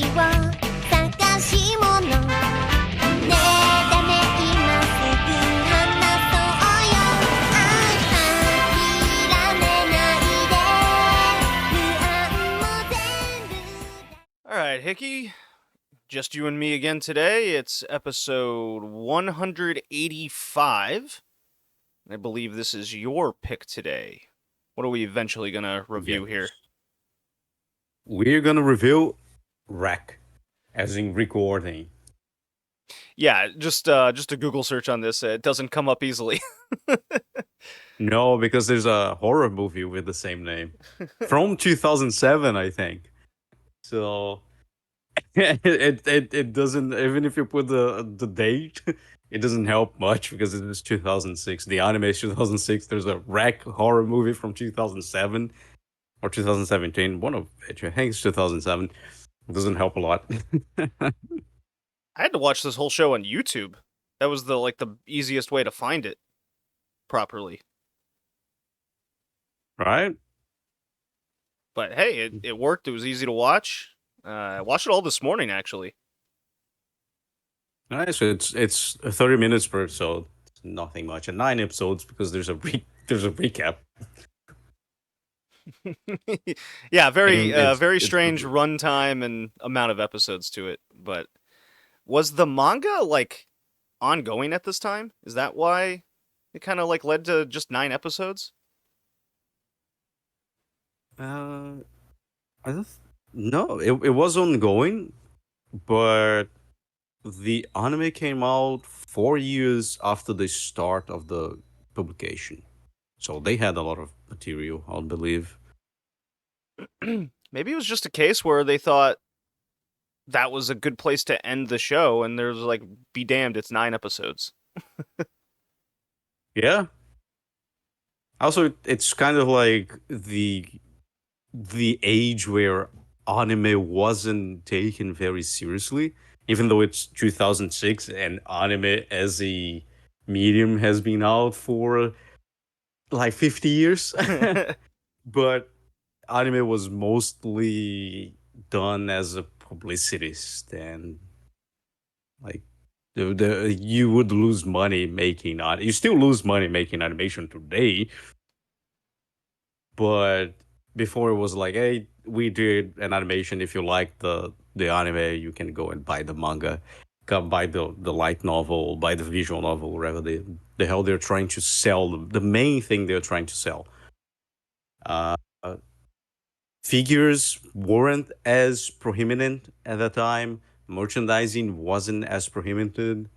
探し物ねえダメ今すぐ話そうよ諦めないで不安も全部 Alright, Hickey. Just you and me again today. It's episode 185. I believe this is your pick today. What are we eventually going to review here? We're gonna review rec, as in recording. Yeah, just a Google search on this. It doesn't come up easily. No, because there's a horror movie with the same name from 2007, I think. So it doesn't, even if you put the date, it doesn't help much because it is 2006. The anime is 2006. There's a rec horror movie from 2007 or 2017. One of which I think it's 2007. It doesn't help a lot. I had to watch this whole show on YouTube. That was the easiest way to find it properly. Right? But hey, it worked. It was easy to watch. I watched it all this morning, actually. Nice. It's 30 minutes per episode. It's nothing much. And 9 episodes because there's a recap. Yeah, very it's strange pretty- runtime and amount of episodes to it. But was the manga ongoing at this time? Is that why it kind of led to just 9 episodes? I don't. No, it was ongoing, but the anime came out 4 years after the start of the publication, so they had a lot of material, I believe. Maybe it was just a case where they thought that was a good place to end the show, and there's be damned, it's 9 episodes. Yeah. Also, it's kind of like the age where anime wasn't taken very seriously, even though it's 2006 and anime as a medium has been out for like 50 years. But anime was mostly done as a publicity stand. Like you would lose money making you still lose money making animation today, but before it was like, hey, we did an animation. If you like the anime, you can go and buy the manga, come buy the light novel, buy the visual novel, whatever the hell they're trying to sell. The main thing they're trying to sell. Uh, Figures weren't as prominent at the time. Merchandising wasn't as prohibited.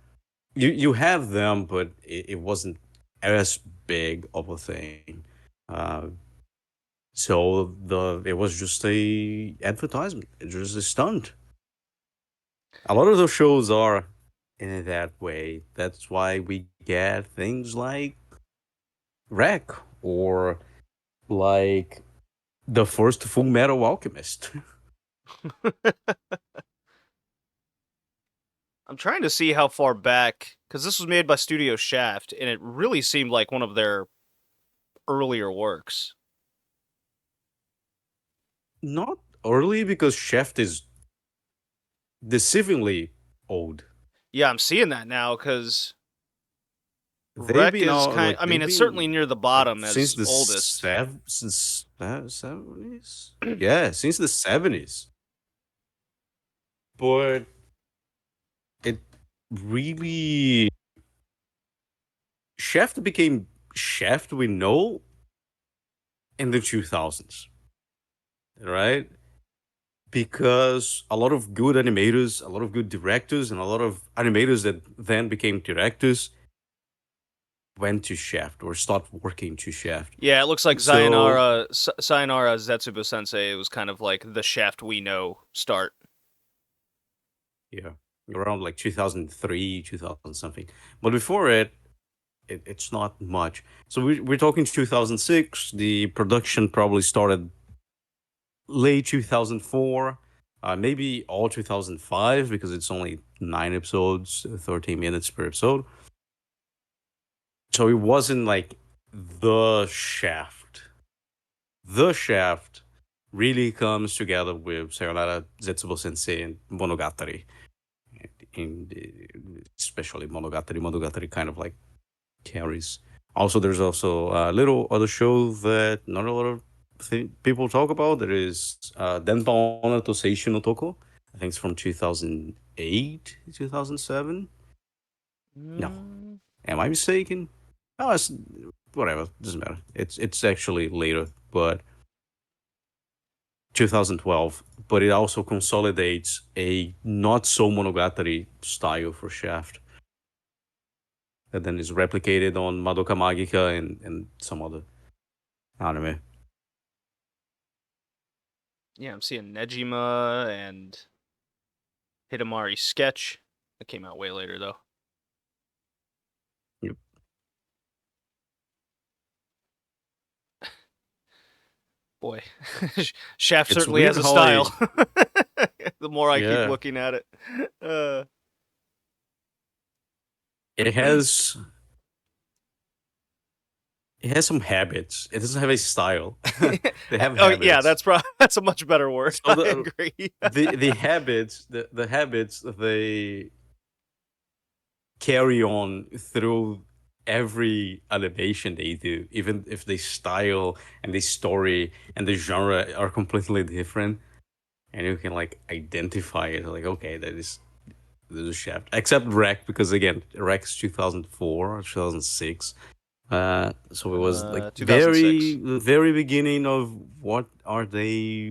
You have them, but it wasn't as big of a thing. Uh, So it was just a advertisement. It was a stunt. A lot of those shows are in that way. That's why we get things like Wreck or like the first Full Metal Alchemist. I'm trying to see how far back, because this was made by Studio Shaft, and it really seemed like one of their earlier works. Not early because Chef is deceivingly old. Yeah, I'm seeing that now, because They've Rec been is out, kind. like, I mean, they've it's been certainly near the bottom since as the oldest. since the 70s. Yeah, since the 70s. But it really Shaft became Shaft we know in the 2000s, right? Because a lot of good animators, a lot of good directors, and a lot of animators that then became directors went to Shaft or stopped working to Shaft. Yeah, it looks like So- Sayonara Zetsubo Sensei was kind of like the Shaft we know start. Yeah, around like 2003, 2000 something. But before it's not much. So we're talking 2006. The production probably started late 2004, maybe all 2005 because it's only 9 episodes, 13 minutes per episode. So it wasn't like the Shaft. The Shaft really comes together with Sayonara Zetsubo Sensei and Monogatari. Especially Monogatari kind of like carries. Also, there's also a little other show that not a lot of people talk about. There is Denpa Onna to Seishu no Toko. I think it's from 2008, 2007. No, Mm, am I mistaken? Oh, it's whatever. Doesn't matter. It's actually later, but 2012. But it also consolidates a not so Monogatari style for Shaft that then is replicated on Madoka Magica and some other anime. yeah, I'm seeing Nejima and Hidamari Sketch. That came out way later though. Yep. Boy, Shaft It's certainly weird has a how I style. The more I keep yeah. looking at it. Uh, It has it has some habits. It doesn't have a style. They have oh yeah, habits. that's a much better word. So I agree. the habits the habits they carry on through every animation they do, even if the style and the story and the genre are completely different, and you can like identify it. Like, okay, that is Shaft. Except Wreck, because again, Wreck's 2004 or 2006. So it was like 2006. very beginning of what are they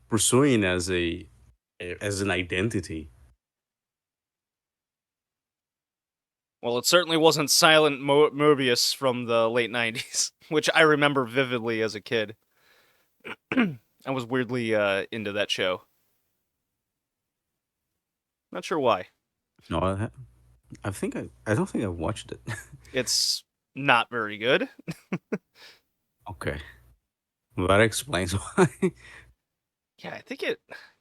pursuing as an identity. Well, it certainly wasn't Silent Mobius from the late 90s, which I remember vividly as a kid. I was weirdly into that show. Not sure why. No, I don't think I watched it. It's not very good. Okay, well, that explains why. Yeah, I think it.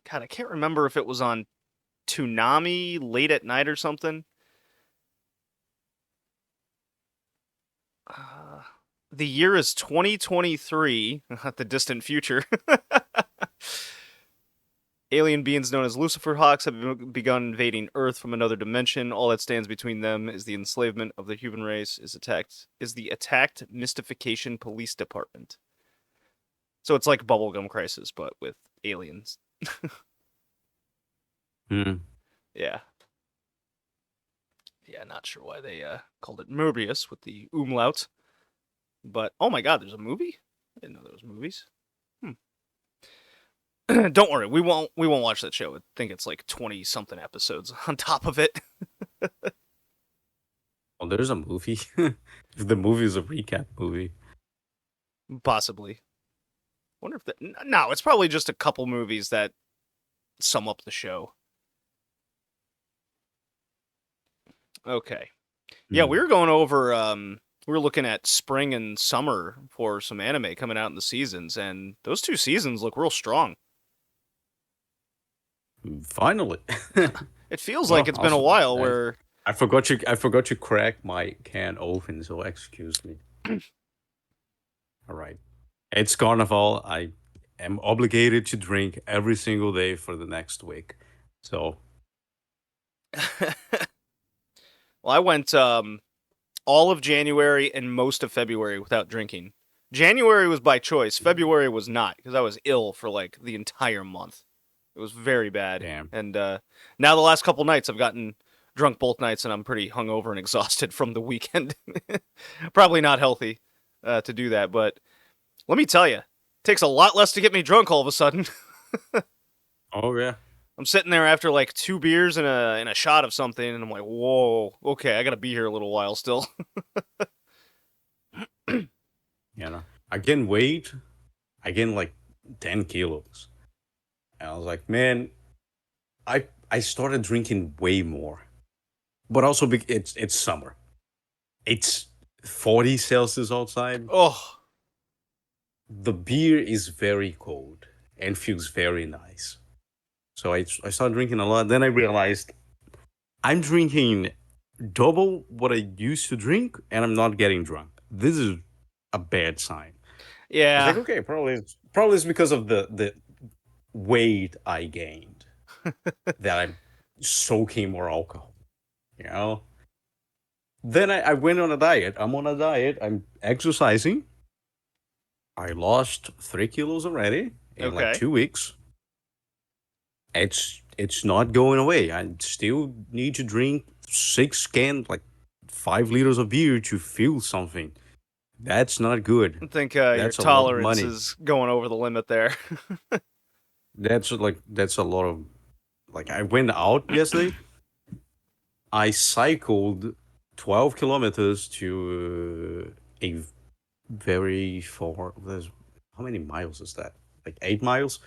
God, I can't remember if it was on Toonami late at night or something. Uh, the year is 2023, the distant future. Alien beings known as Lucifer Hawks have begun invading Earth from another dimension. All that stands between them is the enslavement of the human race. Is the attacked Mystification Police Department. So it's like Bubblegum Crisis, but with aliens. Hmm. Yeah. Yeah, not sure why they called it Mobius with the umlaut. But oh my god, there's a movie? I didn't know there was movies. Don't worry, we won't watch that show. I think it's like 20 something episodes on top of it. Well, there's a movie. The movie is a recap movie. Possibly. Wonder if that no, it's probably just a couple movies that sum up the show. Okay. Yeah, we Hmm. were going over we were looking at spring and summer for some anime coming out in the seasons, and those two seasons look real strong. Finally. It feels like Well, it's been a also, while where I forgot you cracked my can open, so excuse me. All right. It's Carnival. I am obligated to drink every single day for the next week. So, well, I went all of January and most of February without drinking. January was by choice. February was not because I was ill for like the entire month. It was very bad. damn. And now the last couple nights I've gotten drunk both nights and I'm pretty hungover and exhausted from the weekend. Probably not healthy to do that, but let me tell you, it takes a lot less to get me drunk all of a sudden. Oh, yeah. I'm sitting there after like 2 beers and a shot of something, and I'm like, whoa, okay, I gotta be here a little while still. You know, I gained weight. I gained like 10 kilos. And I was like, man, I started drinking way more. But also, it's summer. It's 40 Celsius outside. Oh, The beer is very cold and feels very nice. So I started drinking a lot. Then I realized I'm drinking double what I used to drink, and I'm not getting drunk. This is a bad sign. It's like, yeah. okay, probably probably it's because of the weight I gained that I'm soaking more alcohol. You know. Then I went on a diet. I'm on a diet. I'm exercising. I lost 3 kilos already in like Okay. 2 weeks. It's not going away. I still need to drink 6 cans, like 5 liters of beer to feel something. That's not good. I think your That's a lot of tolerance money. is going over the limit there. That's a lot of like I went out yesterday. I cycled 12 kilometers to a very far. How many miles is that? Like 8 miles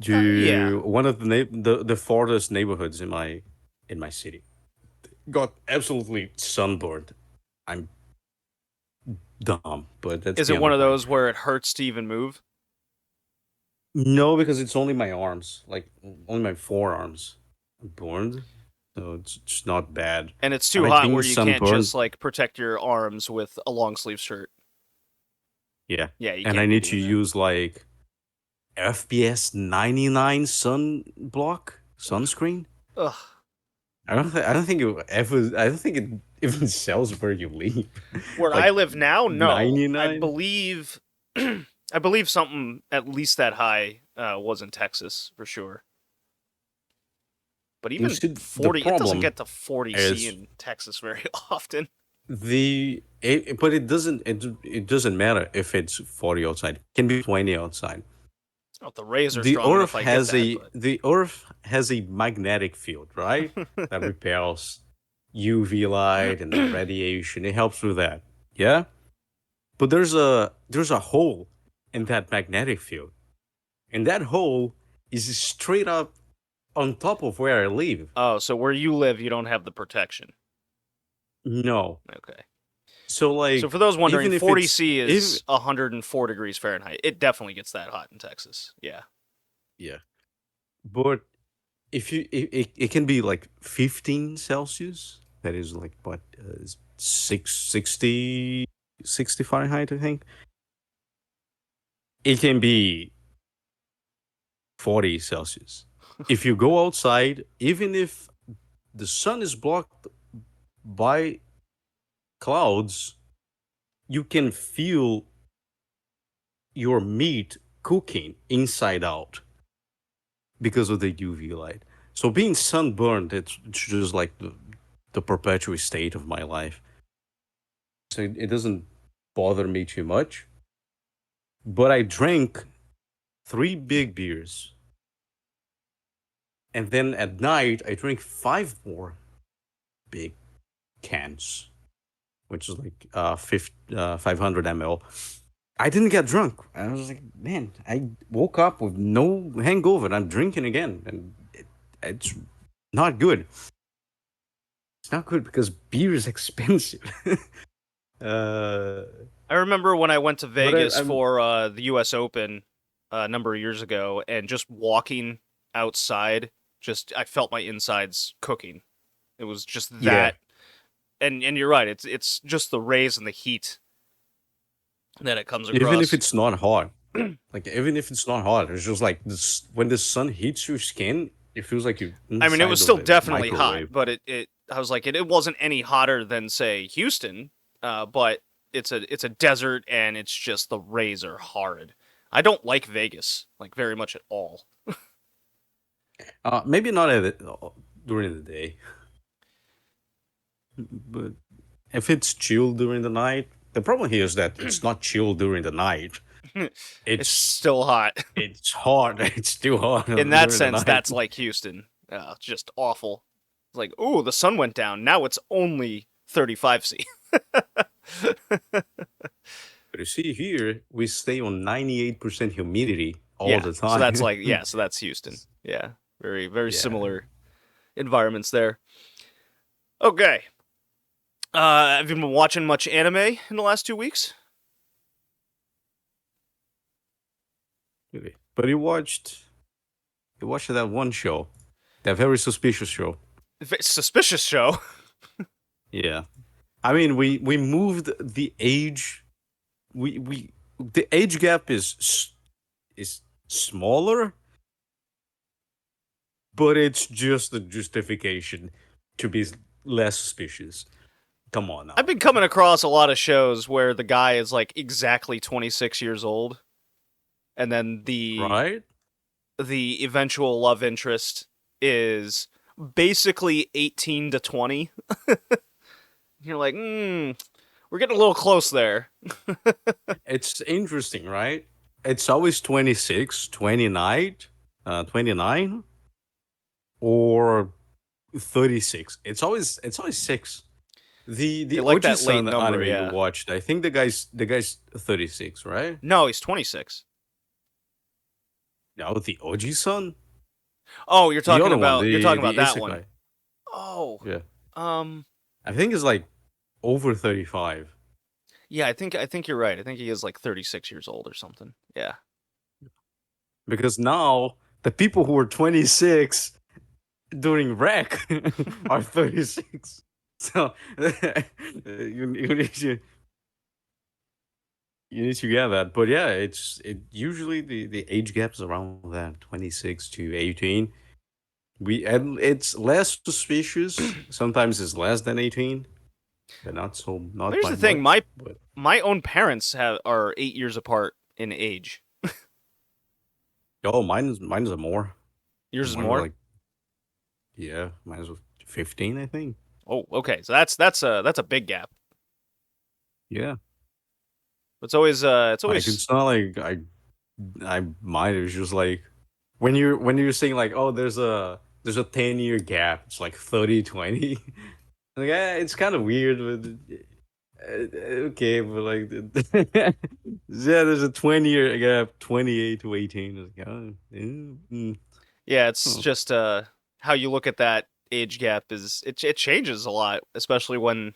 Yeah. to one of the farthest neighborhoods in my city. Got absolutely sunburned. I'm dumb, but that's Is the it end one of of my. those where it hurts to even move? No, because it's only my arms, like only my forearms burned, so it's not bad. And it's And too like hot being where you can't sunburned, just like protect your arms with a long sleeve shirt. yeah. Yeah, you And I can't be need to doing that. use like FPS 99 sunblock sunscreen. Ugh. I don't think it ever. I don't think it even sells where you live. Where I Like live now, no. I 99. believe I believe something at least that high was in Texas for sure. But You even see, the 40, it doesn't problem get to 40°C is in Texas very often. but it doesn't matter if it's 40 outside. It can be 20 outside. Oh, the rays are strong enough, I get that, but The Earth has a magnetic field, right? That repels UV light and radiation. It helps with that. Yeah? But there's a hole in that magnetic field. And that hole is straight up on top of where I live. oh, so where you live, you don't have the protection. No. Okay. So So for like those wondering, even if it's 40°C if is 104 degrees Fahrenheit. It definitely gets that hot in Texas. Yeah. yeah. But if you it can be like 15 Celsius. That is like what 60 Fahrenheit, I think. It can be 40 Celsius. If you go outside, even if the sun is blocked by clouds, you can feel your meat cooking inside out because of the UV light. So being sunburned, it's just like the perpetual state of my life. So it doesn't bother me too much. But I drank 3 big beers. And then at night, I drink 5 more big cans, which is like 500 ml. I didn't get drunk. I was like, man, I woke up with no hangover and I'm drinking again. And it's not good. It's not good because beer is expensive. uh, I remember when I went to but Vegas I'm, for the US Open a number of years ago and just walking outside, just I felt my insides cooking. It was just yeah. that and you're right, it's just the rays and the heat that it comes Even if across. it's not hot, like even if it's not hot, it's just like this when the sun hits your skin, it feels like you're I mean, it was inside of still a definitely hot, microwave. but it I was like it wasn't any hotter than say Houston, but it's a desert and it's just the rays are horrid. I don't like Vegas like very much at all. Maybe not during the day, but if it's chill during the night, the problem here is that it's not chill during the night. It's It's still hot. it's hot. It's too hot In that during the sense, night. that's like Houston. Just awful. It's like, ooh, the sun went down. Now it's only 35°C. But you see here, we stay on 98% humidity all Yeah. the So that's time. like, yeah, so that's Houston. Yeah. Very, very Yeah. similar environments there. Okay. Have you been watching much anime in the last 2 weeks? Really. But you watched that one show, that very suspicious show. Suspicious show. Yeah. I mean, we moved the age. We the age gap is is smaller, but it's just a justification to be less suspicious. Come on I've now. been coming across a lot of shows where the guy is like exactly 26 years old, and then Right? the eventual love interest is basically 18 to 20. You're like, we're getting a little close there. It's interesting, right? It's always 26, 29, 29 or 36. It's always 6. They The like OG that late Sun number, anime you yeah. watched, I think the guy's 36, right? No, he's 26. No, the OG Sun? Oh, The other one, you're talking the about that one. isekai. Oh, Yeah. um, I think it's like over 35. yeah, I think you're right. I think he is like 36 years old or something. Yeah. Because now the people who were 26 during rec are 36. So you need to get that. But yeah, it usually the age gap is around that 26 to 18. And it's less suspicious. Sometimes it's less than 18, but But not here's by the thing, much. But my own parents are 8 years apart in age. oh, mine's a more. Yours is Mine was more? like, yeah, mine was 15, I think. Oh, okay. So that's a big gap. Yeah. It's Like always it's not like I mine is just like when you're saying like, oh, there's a 10-year gap. It's like 30-20. Like, it's kind of weird, but okay, but like, yeah, there's a 20-year gap, 28 to 18. It's like, oh, yeah, it's huh. just how you look at that age gap is it changes a lot, especially when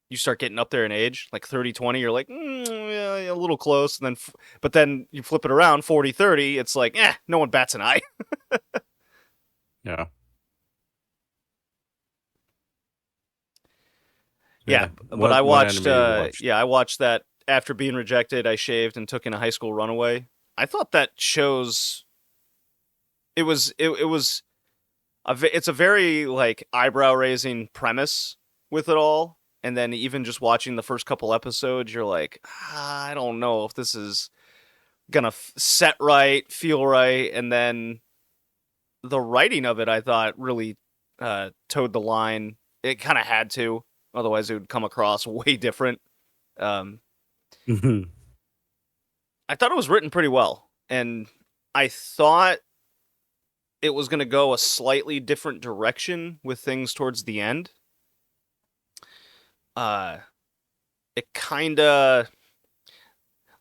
you start getting up there in age, like 30, 20, you're like, yeah, a little close. And then, but then you flip it around, 40, 30, it's like, no one bats an eye. Yeah, Yeah, yeah. but What anime you watched? I watched that after being rejected. I shaved and took in a high school runaway. I thought that shows, it was, it's a very like eyebrow raising premise with it all. And then even just watching the first couple episodes, you're like, I don't know if this is gonna set right, feel right, and then the writing of it, I thought, really towed the line. It kind of had to, otherwise it would come across way different. Um, I thought it was written pretty well, and I thought it was going to go a slightly different direction with things towards the end. Uh, it kind of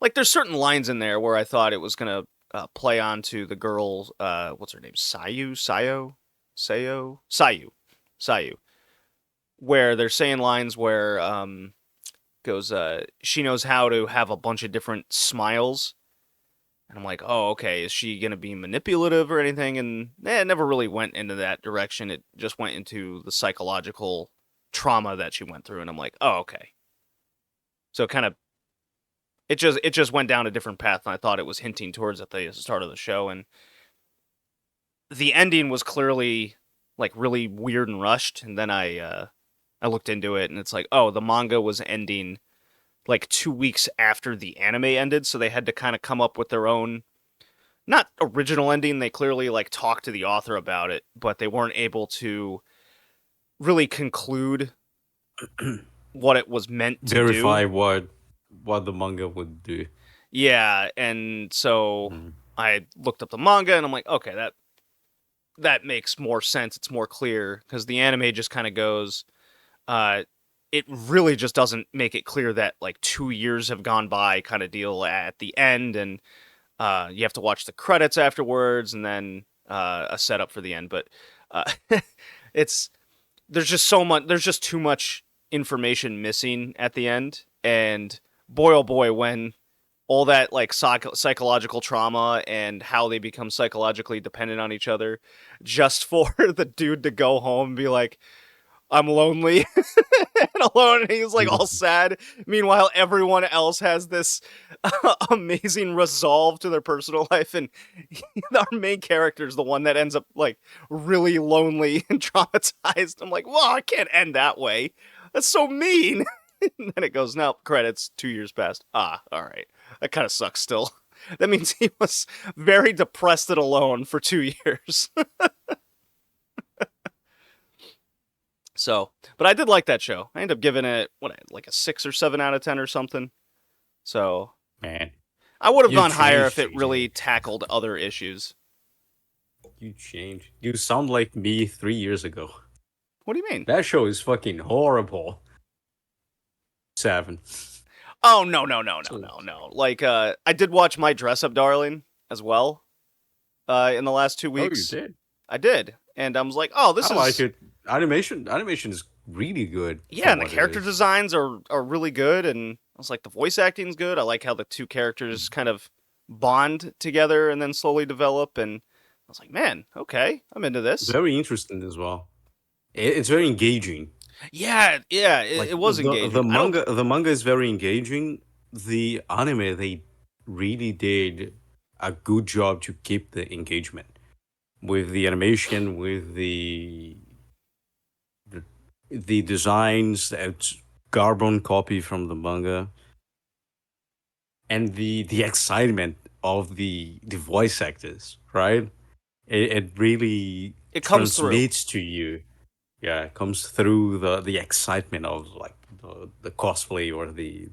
like there's certain lines in there where I thought it was going to play on to the girl. What's her name? Sayu, where they're saying lines where goes she knows how to have a bunch of different smiles, and I'm like, oh, okay, is she gonna be manipulative or anything? And it never really went into that direction. It just went into the psychological trauma that she went through, and I'm like, oh, okay. So kind of it just went down a different path than I thought it was hinting towards at the start of the show, and the ending was clearly like really weird and rushed. And then I looked into it, and it's like, oh, the manga was ending like 2 weeks after the anime ended, so they had to kind of come up with their own, not original ending. They clearly like talked to the author about it, but they weren't able to really conclude what it was meant to do. Verify what the manga would do. Yeah, and so Mhm. I looked up the manga, and I'm like, okay, that makes more sense. It's more clear because the anime just kind of goes. Uh, it really just doesn't make it clear that like 2 years have gone by, kind of deal at the end, and you have to watch the credits afterwards, and then a setup for the end. But uh, it's there's just so much. There's just too much information missing at the end, and boy, oh boy, when all that like psychological trauma and how they become psychologically dependent on each other, just for the dude to go home and be like, I'm lonely and alone, and he's like all sad. Meanwhile, everyone else has this amazing resolve to their personal life, and our main character is the one that ends up like really lonely and traumatized. I'm like, well, I can't end that way. That's so mean. And then it goes, now credits, 2 years passed. Ah, all right. That kind of sucks still. That means he was very depressed and alone for 2 years. So, but I did like that show. I ended up giving it, like a 6 or 7 out of 10 or something. So, Man, I would have you gone higher changed, if it really TJ. tackled other issues. You changed. You sound like me 3 years ago. What do you mean? That show is fucking horrible. 7. Oh, no. Like, I did watch My Dress Up Darling as well in the last 2 Oh, you weeks. did? I did. And I was like, oh, this I is... like it. Animation is really good. Yeah, For and the what it character is. designs are really good, and I was like, the voice acting's good. I like how the two Mm. characters kind of bond together and then slowly develop, and I was like, man, okay, I'm into this. Very interesting as well. It's very engaging. Yeah, Like it was the engaging. I don't... manga is very engaging. The anime, they really did a good job to keep the engagement with the animation, with the, the designs. It's carbon copy from the manga, and the excitement of the voice actors. Right, it really It comes through. transmits to you. Yeah, it comes through the excitement of like the cosplay or the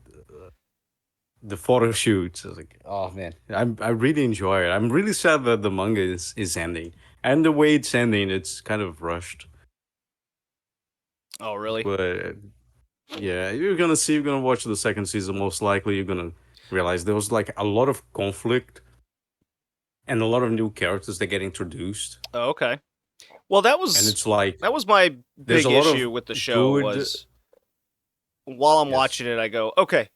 photo shoots. It's like, oh man, I really enjoy it. I'm really sad that the manga is ending, and the way it's ending, it's kind of rushed. Oh, really? But yeah, you're gonna watch the second season. Most likely, you're gonna realize there was like a lot of conflict and a lot of new characters that get introduced, Oh, okay. Well, and it's like that was my there's a big lot of issue with the show good. was while I'm Yes. watching it, I go, okay,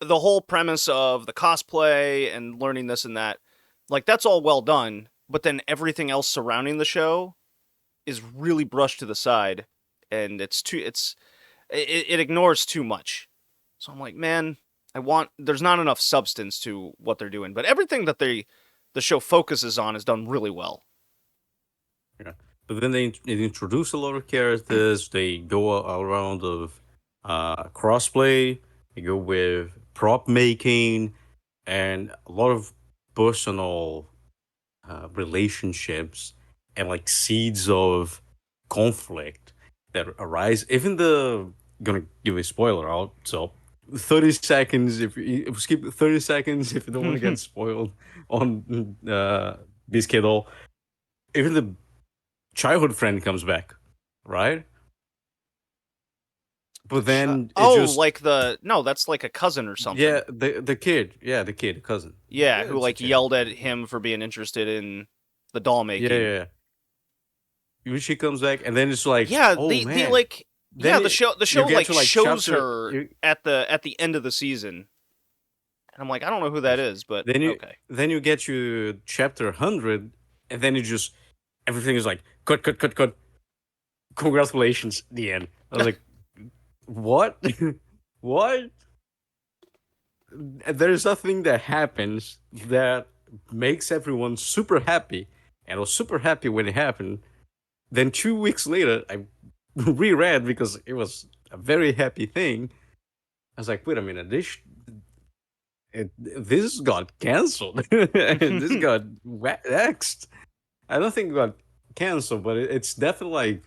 the whole premise of the cosplay and learning this and that, like that's all well done, but then everything else surrounding the show is really brushed to the side, and it ignores too much. So I'm like, man, there's not enough substance to what they're doing, but everything that the show focuses on is done really well. Yeah. But then they introduce a lot of characters. They go around of crossplay. They go with prop making and a lot of personal relationships and like seeds of conflict that arise. Even the gonna give a spoiler out. So 30 seconds if we skip 30 seconds if you don't want to get spoiled on Biscuit. Even the childhood friend comes back, right? But then it Oh, just like no, that's like a cousin or something. yeah, the kid, yeah, the kid, the cousin, Yeah, yeah, who it's a like child. yelled at him for being interested in the doll Yeah, yeah, making. yeah. When she comes back, and then it's like, Yeah, oh the man. like Then yeah, the you show get like to like shows chapter. her at the end of the season. And I'm like, I don't know who that is, but Then okay. you get to chapter 100, and then you just everything is like cut. Congratulations, the end. I was like, what? What? There's nothing that happens that makes everyone super happy, and I was super happy when it happened. Then 2 weeks later, I reread because it was a very happy thing. I was like, wait a minute, this got canceled. This got waxed. I don't think it got canceled, but it's definitely like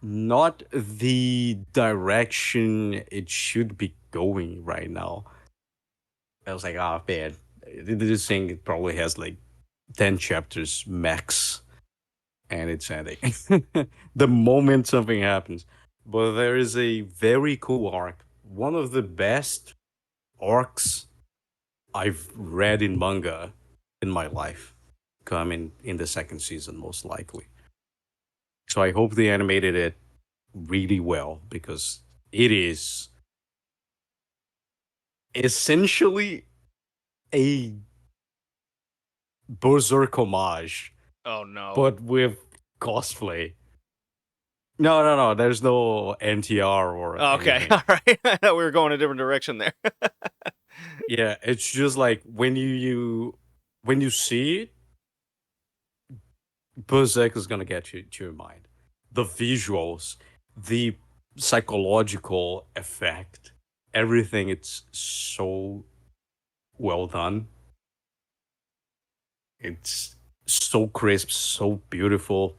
not the direction it should be going right now. I was like, oh man, this thing probably has like 10 chapters max, and it's ending the moment something happens. But there is a very cool arc, one of the best arcs I've read in manga in my life, coming in the second season, most likely. So I hope they animated it really well because it is essentially a Berserk homage, Oh no. but with cosplay. No. There's no NTR or Oh, okay, anything. all right. I thought we were going a different direction there. Yeah, it's just like when you see it, Berserk is gonna get you to your mind. The visuals, the psychological effect, everything. It's so well done. It's so crisp, so beautiful.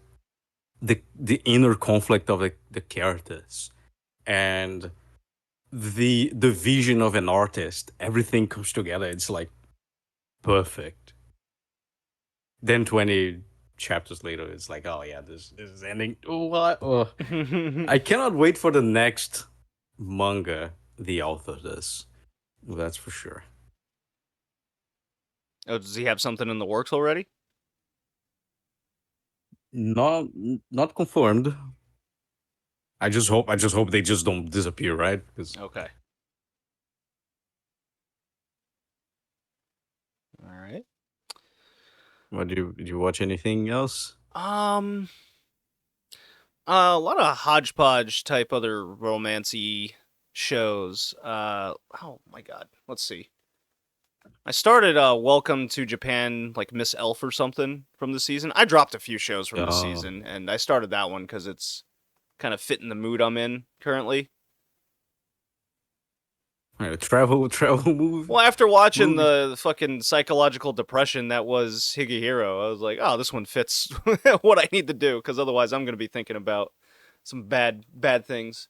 The inner conflict of the characters and the vision of an artist, everything comes together. It's like perfect. Then 20 chapters later, it's like, oh yeah, this is ending. Oh, what? Oh. I cannot wait for the next manga the author does. That's for sure. Oh, does he have something in the works already? Not not confirmed. I just hope they just don't disappear, right? 'Cause Okay. All right. what did you watch anything else? Um, a lot of hodgepodge type other romancy shows. Oh my god. Let's see. I started Welcome to Japan, like Miss Elf or something from the season. I dropped a few shows from the Oh, season, and I started that one because it's kind of fitting the mood I'm in currently. travel movie. Well, after watching Movie. the fucking psychological depression that was Higehiro, I was like, oh, this one fits what I need to do, because otherwise I'm going to be thinking about some bad things.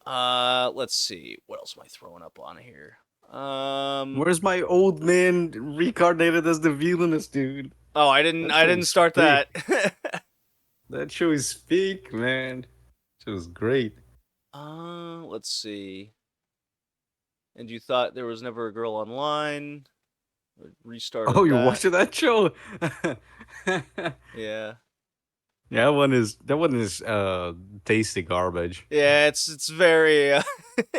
Let's see. What else am I throwing up on here? Where's my old man reincarnated as the villainous dude? Oh, I didn't That I show didn't is start fake. that. That show is fake, man. It was great. Let's see. And you thought there was never a girl online? I Oh, restarted you that. watching that show? Yeah. Yeah, that one is tasty garbage. Yeah, it's very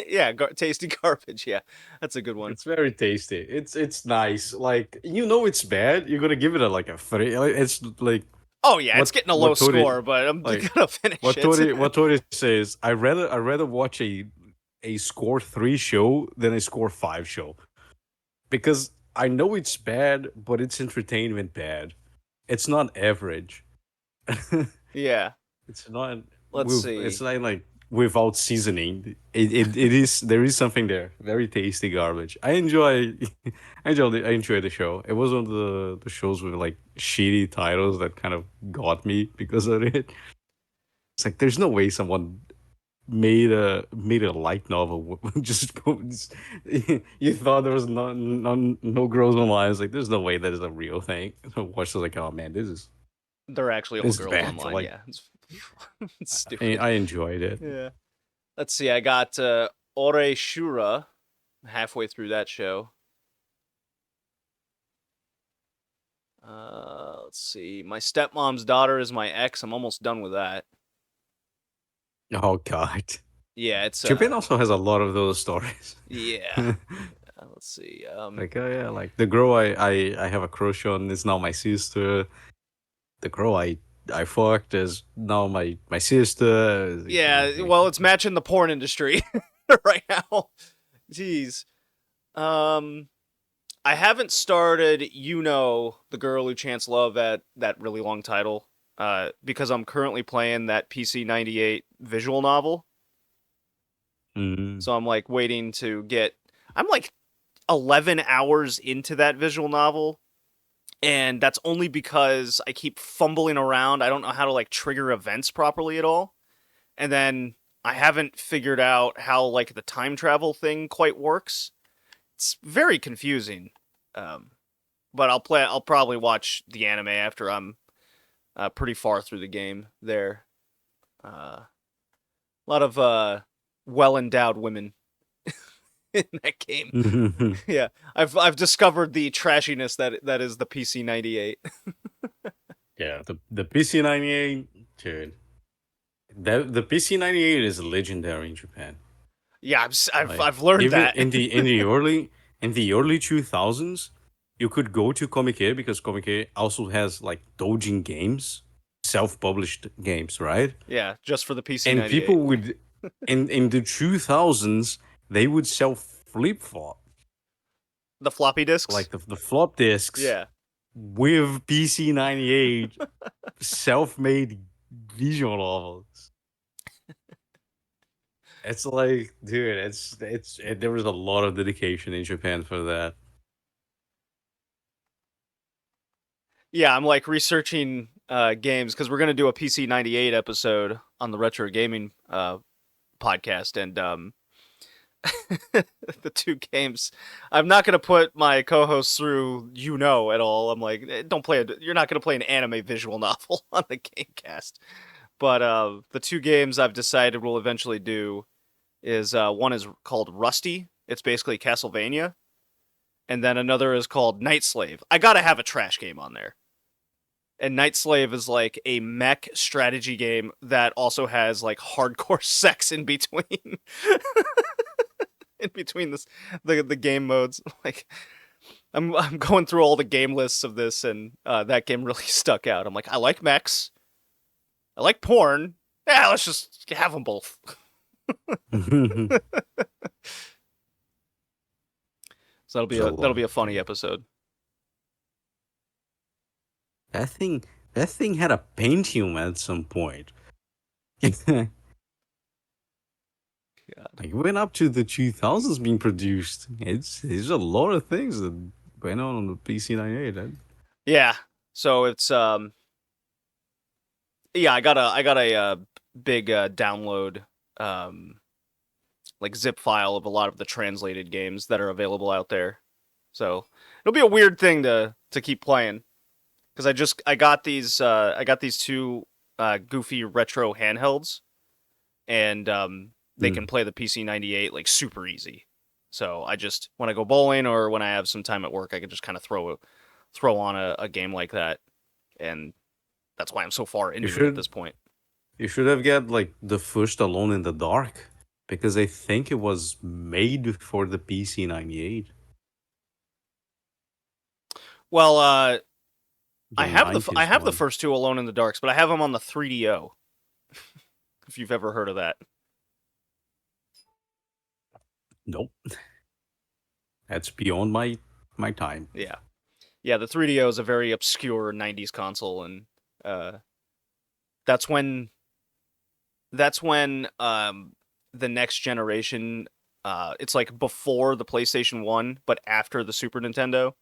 yeah, tasty garbage. Yeah. That's a good one. It's very tasty. It's nice. Like you know it's bad. You're gonna give it a like a three. Like, it's like Oh yeah, it's getting a low what Tori score, but I'm like gonna finish it. what Tori says. I rather watch a score 3 show than a score 5 show because I know it's bad, but it's entertainment bad. It's not average. Yeah. It's not Let's it's see. not like without seasoning. It is there is something there. Very tasty garbage. I enjoy I enjoy the show. It was one of the shows with like shitty titles that kind of got me because of it. It's like there's no way someone made a light novel just you thought there was no girls online. It's like there's no way that is a real thing. So watch was like, oh man, There are actually all this is girls bad. online. Like Yeah. It's stupid. I enjoyed it. Yeah. Let's see. I got Ore Shura halfway through that show. Let's see. My stepmom's daughter is my ex. I'm almost done with that. Oh god. Yeah, it's Japan also has a lot of those stories. yeah. Let's see. Like oh yeah, like the girl I have a crush on is now my sister. The girl I fucked is now my sister. Yeah, well, it's matching the porn industry right now. Jeez. Um I haven't started the girl who chants love at that really long title because I'm currently playing that PC 98 visual novel. Mm. So I'm like waiting to get I'm like 11 hours into that visual novel, and that's only because I keep fumbling around. I don't know how to like trigger events properly at all. And then I haven't figured out how like the time travel thing quite works. It's very confusing. Um, but I'll probably watch the anime after I'm pretty far through the game there. A lot of well endowed women in that game. Yeah, I've discovered the trashiness that is the PC 98. Yeah, the PC 98, dude. The PC 98 is legendary in Japan. Yeah, Like I've learned even that. in the early 2000s, you could go to Comic because Comic also has like doujin games self-published games, right? Yeah, just for the PC And 98. people would, in the 2000s, they would sell flip-flop, The floppy disks. like the flop discs Yeah. with PC 98 self-made visual novels. It's like, dude, there was a lot of dedication in Japan for that. Yeah, I'm like researching games because we're gonna do a PC 98 episode on the retro gaming podcast, and the two games. I'm not gonna put my co-hosts through at all. I'm like, don't play. You're not gonna play an anime visual novel on the GameCast. But the two games I've decided we'll eventually do is one is called Rusty. It's basically Castlevania, and then another is called Night Slave. I gotta have a trash game on there. And Night Slave is like a mech strategy game that also has like hardcore sex in between. In between the game modes. Like I'm going through all the game lists of this, and that game really stuck out. I'm like, I like mechs. I like porn. Yeah, let's just have them both. So that'll be a funny episode. That thing had a Pentium at some point. God. Like, went up to the 2000s being produced. There's a lot of things that went on the PC 98. Yeah. So it's yeah, I got a big download like zip file of a lot of the translated games that are available out there. So it'll be a weird thing to keep playing, because I got these two goofy retro handhelds, and they can play the PC 98 like super easy. So I just, when I go bowling or when I have some time at work, I can just kind of throw on a game like that, and that's why I'm so far into it at this point. You should have got like the first Alone in the Dark, because I think it was made for the PC 98. Well, I have the one. first two Alone in the Darks, but I have them on the 3DO. If you've ever heard of that. Nope. That's beyond my time. Yeah. Yeah, the 3DO is a very obscure 90s console, and that's when the next generation, it's like before the PlayStation 1 but after the Super Nintendo.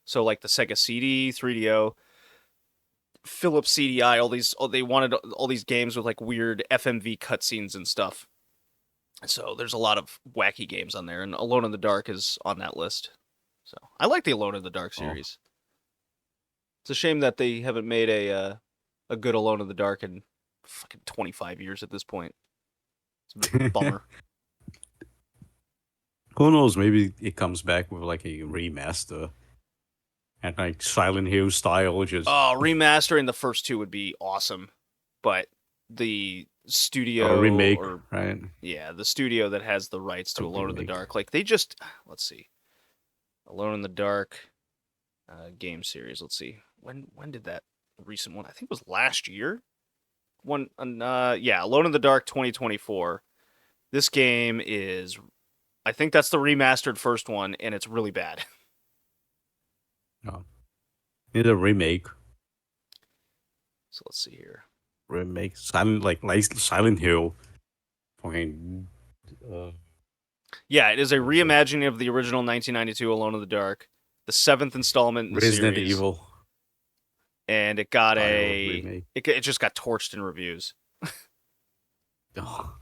So like the Sega CD, 3DO, Philips CDI, they wanted all these games with like weird FMV cutscenes and stuff. So there's a lot of wacky games on there, and Alone in the Dark is on that list. So I like the Alone in the Dark series. It's a shame that they haven't made a good Alone in the Dark in fucking 25 years at this point. It's a bit of a bummer. Who knows? Maybe it comes back with like a remaster and like Silent Hill style. Just remastering the first two would be awesome, but the studio remake, right? Yeah, the studio that has the rights to Alone in the Dark, like they just, let's see, Alone in the Dark game series. Let's see, when did that recent one? I think it was last year. Alone in the Dark 2024. This game is, I think that's the remastered first one, and it's really bad. Oh, need a remake. So let's see here. Remake Silent Hill. Fucking. Yeah, it is a reimagining of the original 1992 Alone in the Dark, the 7th installment in the Resident series. Evil. And it got it just got torched in reviews. Oh.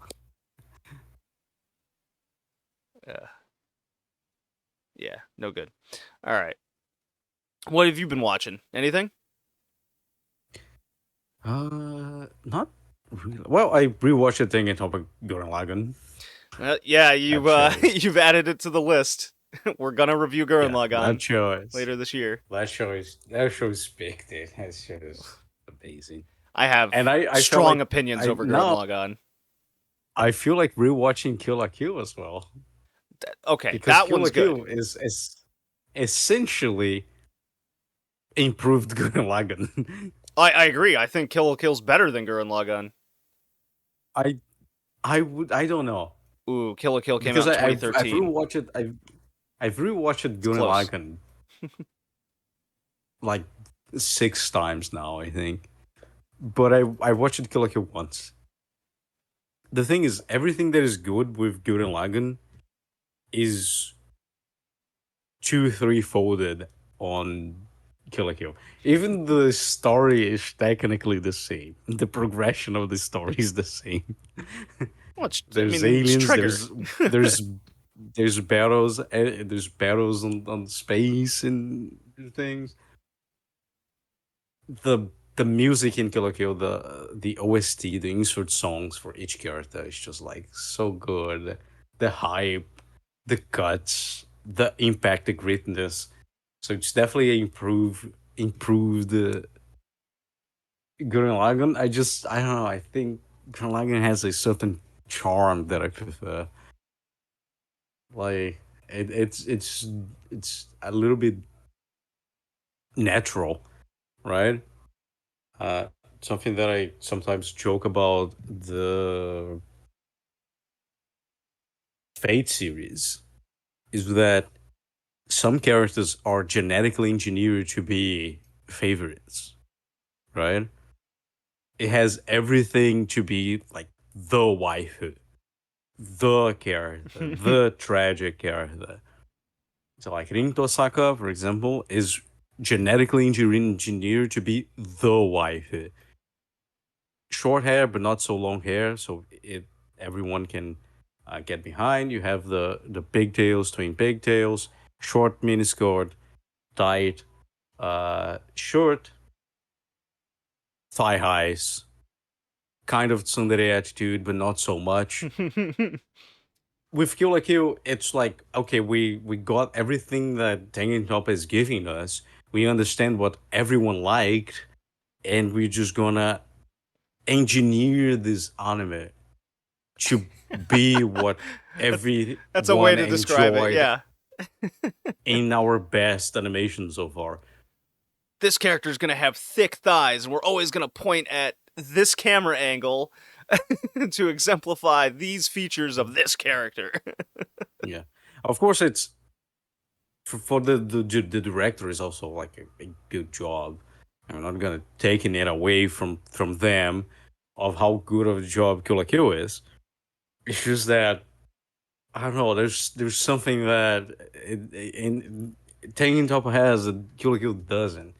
Yeah, no good. All right. What have you been watching? Anything? Not really. Well, I rewatched a thing in Topic Gurren Lagann. Yeah, you've added it to the list. We're gonna review Gurren Lagann later this year. That show is big, dude. That show is amazing. I have I strong opinions over Gurren Lagann. I feel like rewatching Kill la Kill as well. Okay, because that Kill one's la Kill good. is essentially improved Gurren Lagann. I agree. I think Kill la Kill's better than Gurren Lagann. I I don't know Ooh, Kill la Kill came out because in I've 2013. rewatched it. I've rewatched It's Gurren close. Lagann like 6 times now, I think. But I watched Kill la Kill once. The thing is, everything that is good with Gurren Lagann is 2-3 folded on Kill la Kill. Even the story is technically the same. The progression of the story is the same. Well, I There's mean, it's aliens. Trigger. There's battles on space and things. The the music in Kill la Kill, the OST, the insert songs for each character is just like so good. The hype, the cuts, the impact, the greatness. So it's definitely improved Gurren Lagann. I don't know. I think Gurren Lagann has a certain charm that I prefer. Like it's a little bit natural, right? Something that I sometimes joke about the Fate series is that some characters are genetically engineered to be favorites, right? It has everything to be like the waifu, the character, the tragic character. So like Rin Tosaka, for example, is genetically engineered to be the waifu. Short hair, but not so long hair, so it everyone can get behind. You have the pigtails, twin pigtails, short miniskirt, tight shirt, thigh highs, kind of tsundere attitude, but not so much. With Kill la Kill, it's like okay, we got everything that Tengen Toppa is giving us. We understand what everyone liked, and we're just gonna engineer this anime to be what That's a way everyone to describe it. enjoyed Yeah. in our best animation so far. This character's gonna have thick thighs, and we're always gonna point at this camera angle to exemplify these features of this character. Yeah, of course, it's for the director is also like a good job. I'm not gonna taking it away from them of how good of a job Kill la Kill is. It's just that I don't know. There's something that in Tengen Toppa has that Kill la Kill doesn't.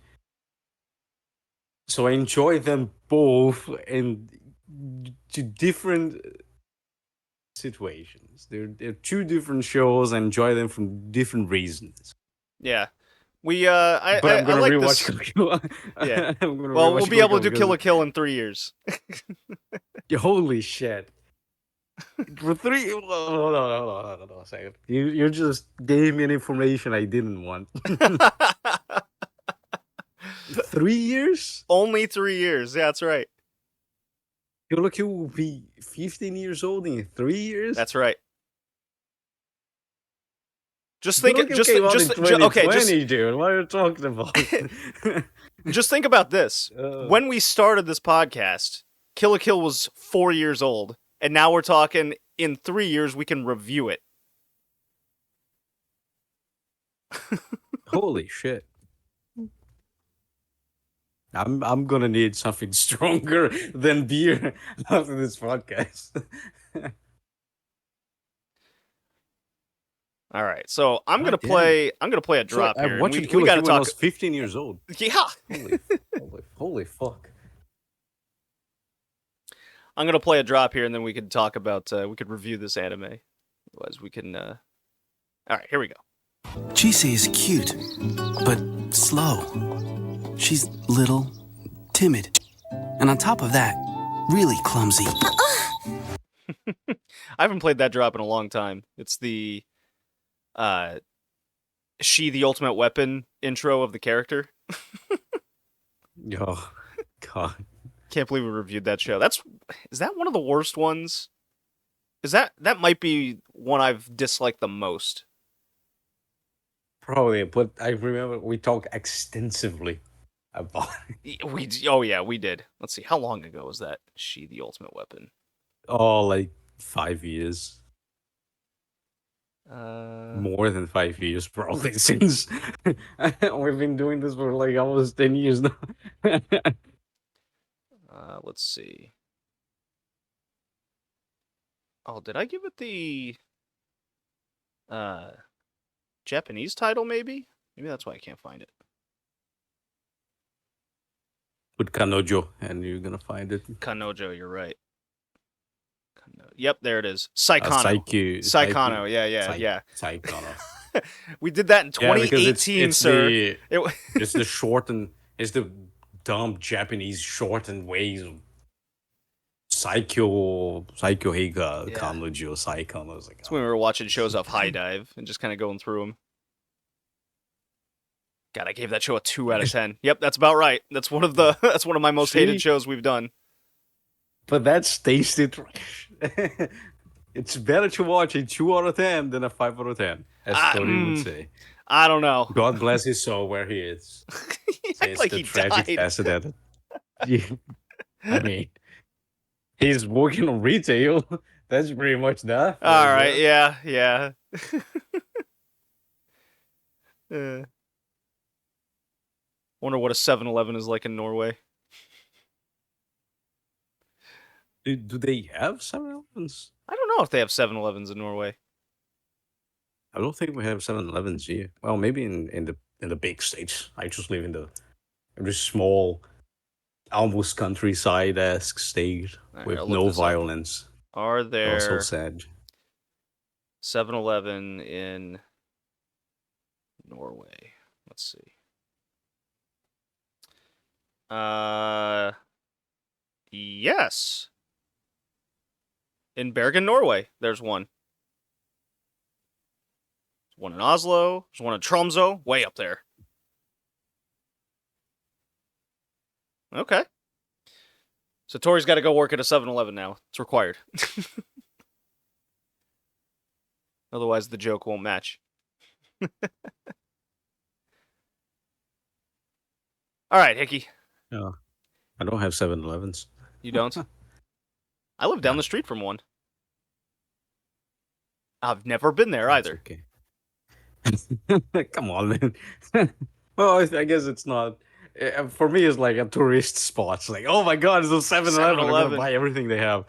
So I enjoy them both in to different situations. They're two different shows. I enjoy them from different reasons. Yeah. We But I'm I gonna like rewatch this. Kill la Kill. Yeah. I'm gonna Well, we'll rewatch be Kill la able to Kill do Kill because la Kill in 3 years. holy shit. For three, hold on a second. You just gave me an information I didn't want. 3 years? Only 3 years. Yeah, that's right. Kill la Kill will be 15 years old in 3 years? That's right. Just Kill think la Kill just came out just in okay, 2020, dude. What are you talking about? just think about this. Uh, When we started this podcast, Kill la Kill was 4 years old, and now we're talking in 3 years we can review it. holy shit. I'm gonna need something stronger than beer after this podcast. All right. So, I'm God going to damn. play a So drop I here. watched And Kill we la got Kill to when I talk was 15 years old. Yeah. Holy fuck. I'm going to play a drop here and then we could talk about we could review this anime. Otherwise we can All right, here we go. Chise is cute, but slow. She's little, timid, and on top of that, really clumsy. I haven't played that drop in a long time. It's the She the Ultimate Weapon intro of the character. Oh, God. Can't believe we reviewed that show. Is that one of the worst ones? That might be one I've disliked the most. Probably, but I remember we talked extensively about Oh yeah, we did. Let's see, how long ago was that? She the ultimate weapon. like 5 years, more than 5 years, probably since we've been doing this for like almost 10 years now. Let's see. Oh, did I give it the Japanese title? Maybe that's why I can't find it. Put Kanojo, and you're gonna find it. Kanojo, you're right. Yep, there it is. Saikano. Psyche, Saikano, yeah. Saikano. We did that in Yeah, because 2018, it's sir. it's the shortened, it's the dumb Japanese shortened ways of Psycho Heiga, Yeah. Kanojo, Saikano. It's like, That's when we were watching shows off High Dive and just kind of going through them. God, I gave that show a 2 out of 10. Yep, that's about right. That's one of my most hated shows we've done. But that's tasty trash. It's better to watch a 2 out of 10 than a 5 out of 10, as Tony would say. I don't know. God bless his soul where he is. It's like he died. Accident. Yeah. I mean, he's working on retail. That's pretty much that. All right, yeah. Wonder what a 7-Eleven is like in Norway. Do they have 7-Elevens? I don't know if they have 7-Elevens in Norway. I don't think we have 7-Elevens here. Well, maybe in the big states. I just live in the small, almost countryside-esque state Right, with I'll no look this up. violence. Are Also there sad. 7-Eleven in Norway? Let's see. Yes. In Bergen, Norway, there's one. There's one in Oslo. There's one in Tromsø, way up there. Okay. So Tori's got to go work at a 7-Eleven now. It's required. Otherwise, the joke won't match. All right, Hickey. Yeah. I don't have 7-Elevens. You don't? I live down the street from one. I've never been there either. Okay. Come on, man. Well, I guess it's not. For me, it's like a tourist spot. It's like, oh my god, it's a 7-Eleven. I'm gonna buy everything they have.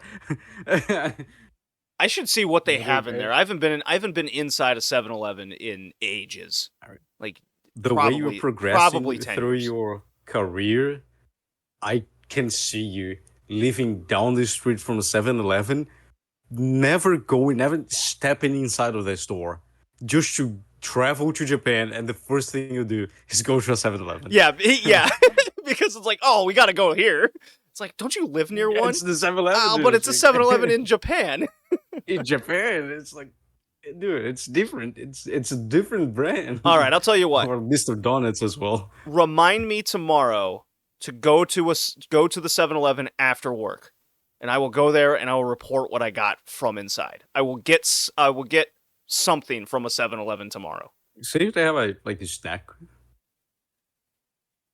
I should see what they have in there. I haven't been inside a 7-Eleven in ages. Like the way you're progressing through your career, I can see you living down the street from a 7-Eleven, never stepping inside of the store, just to travel to Japan, and the first thing you do is go to a 7-Eleven. Yeah, because it's like, oh, we gotta go here. It's like, don't you live near one? It's the 7-Eleven. But it's a 7-Eleven in Japan. In Japan, it's like, dude, it's different. It's a different brand. All right, I'll tell you what. Or Mr. Donuts as well. Remind me tomorrow to go to the 7-Eleven after work, and I will go there and I will report what I got from inside. I will get something from a 7-Eleven tomorrow. See if they have a snack.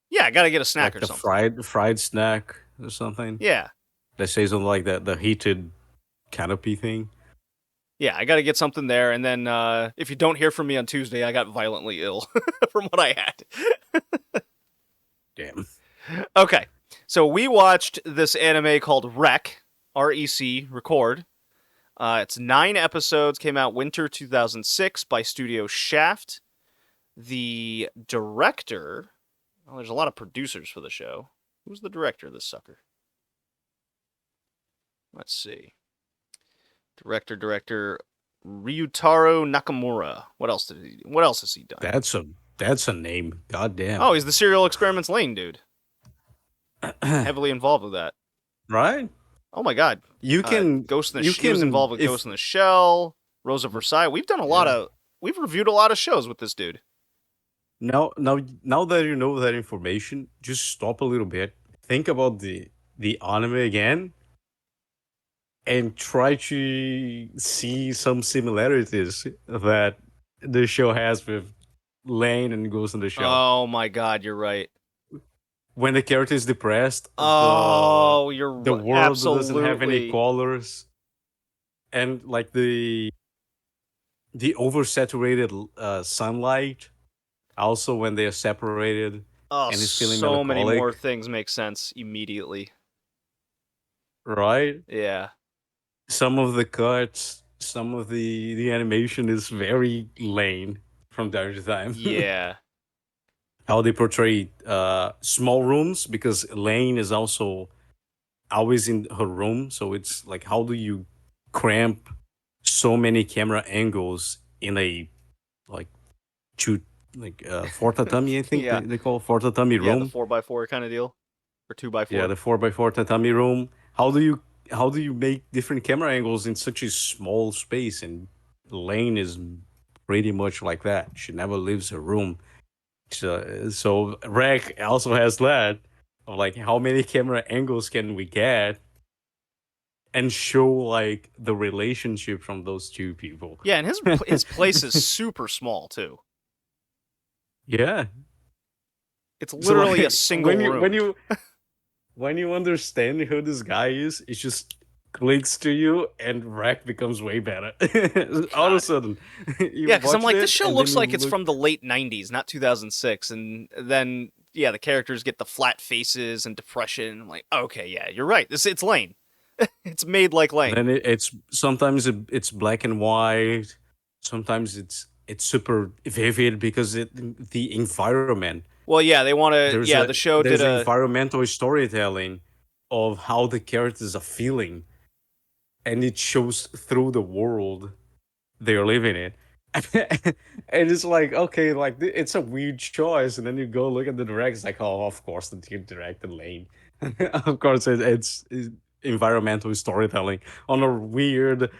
Yeah, I gotta get a snack like or something. Fried snack or something. Yeah. They say something like that. The heated canopy thing. Yeah, I gotta get something there, and then if you don't hear from me on Tuesday, I got violently ill from what I had. Damn. Okay, so we watched this anime called REC, Record. It's 9 episodes, came out winter 2006 by Studio Shaft. The director... Well, there's a lot of producers for the show. Who's the director of this sucker? Let's see. Director Ryutaro Nakamura. What else has he done? That's a name. God damn. Oh, he's the Serial Experiments Lane dude. Heavily involved with that. Right? Oh my god. You can Ghost in the Shell. He was involved with Ghost in the Shell, Rosa Versailles. We've done we've reviewed a lot of shows with this dude. Now that you know that information, just stop a little bit. Think about the anime again. And try to see some similarities that the show has with Lane and goes in the show. Oh my god, you're right. When the character is depressed, Oh, you're the world doesn't have any absolutely. colors, and like the oversaturated sunlight. Also, when they are separated, Oh, and he's feeling so many more melancholic, things make sense immediately. right? Yeah. Some of the cuts, some of the animation is very lame from time to time. Yeah. How they portray small rooms, because Lane is also always in her room, so it's like, how do you cramp so many camera angles in a like two four tatami, I think Yeah. they call it, four tatami Yeah, the room. 4x4 kind of deal. Or 2x4. Yeah, the 4x4 tatami room. How do you make different camera angles in such a small space? And Lane is pretty much like that. She never leaves her room. So Rec also has that of like, how many camera angles can we get and show like the relationship from those two people? Yeah, and his place is super small too. Yeah. It's So literally a like, single room. when you understand who this guy is, it just clicks to you, and Rack becomes way better. All of a God. sudden, you Yeah, because I'm watch like, it, this show and then looks you like it's look. from the late 90s, not 2006. And then, yeah, the characters get the flat faces and depression. I'm like, okay, yeah, you're right. It's Lane. It's made like Lane. Then it's sometimes it's black and white. Sometimes it's super vivid because the environment. Well, yeah, they want to. There's Yeah, a the show did there's a. environmental storytelling of how the characters are feeling, and it shows through the world they're living in. And it's like, okay, like it's a weird choice, and then you go look at the direct, it's like, oh, of course the team directed Lane. Of course it's environmental storytelling on a weird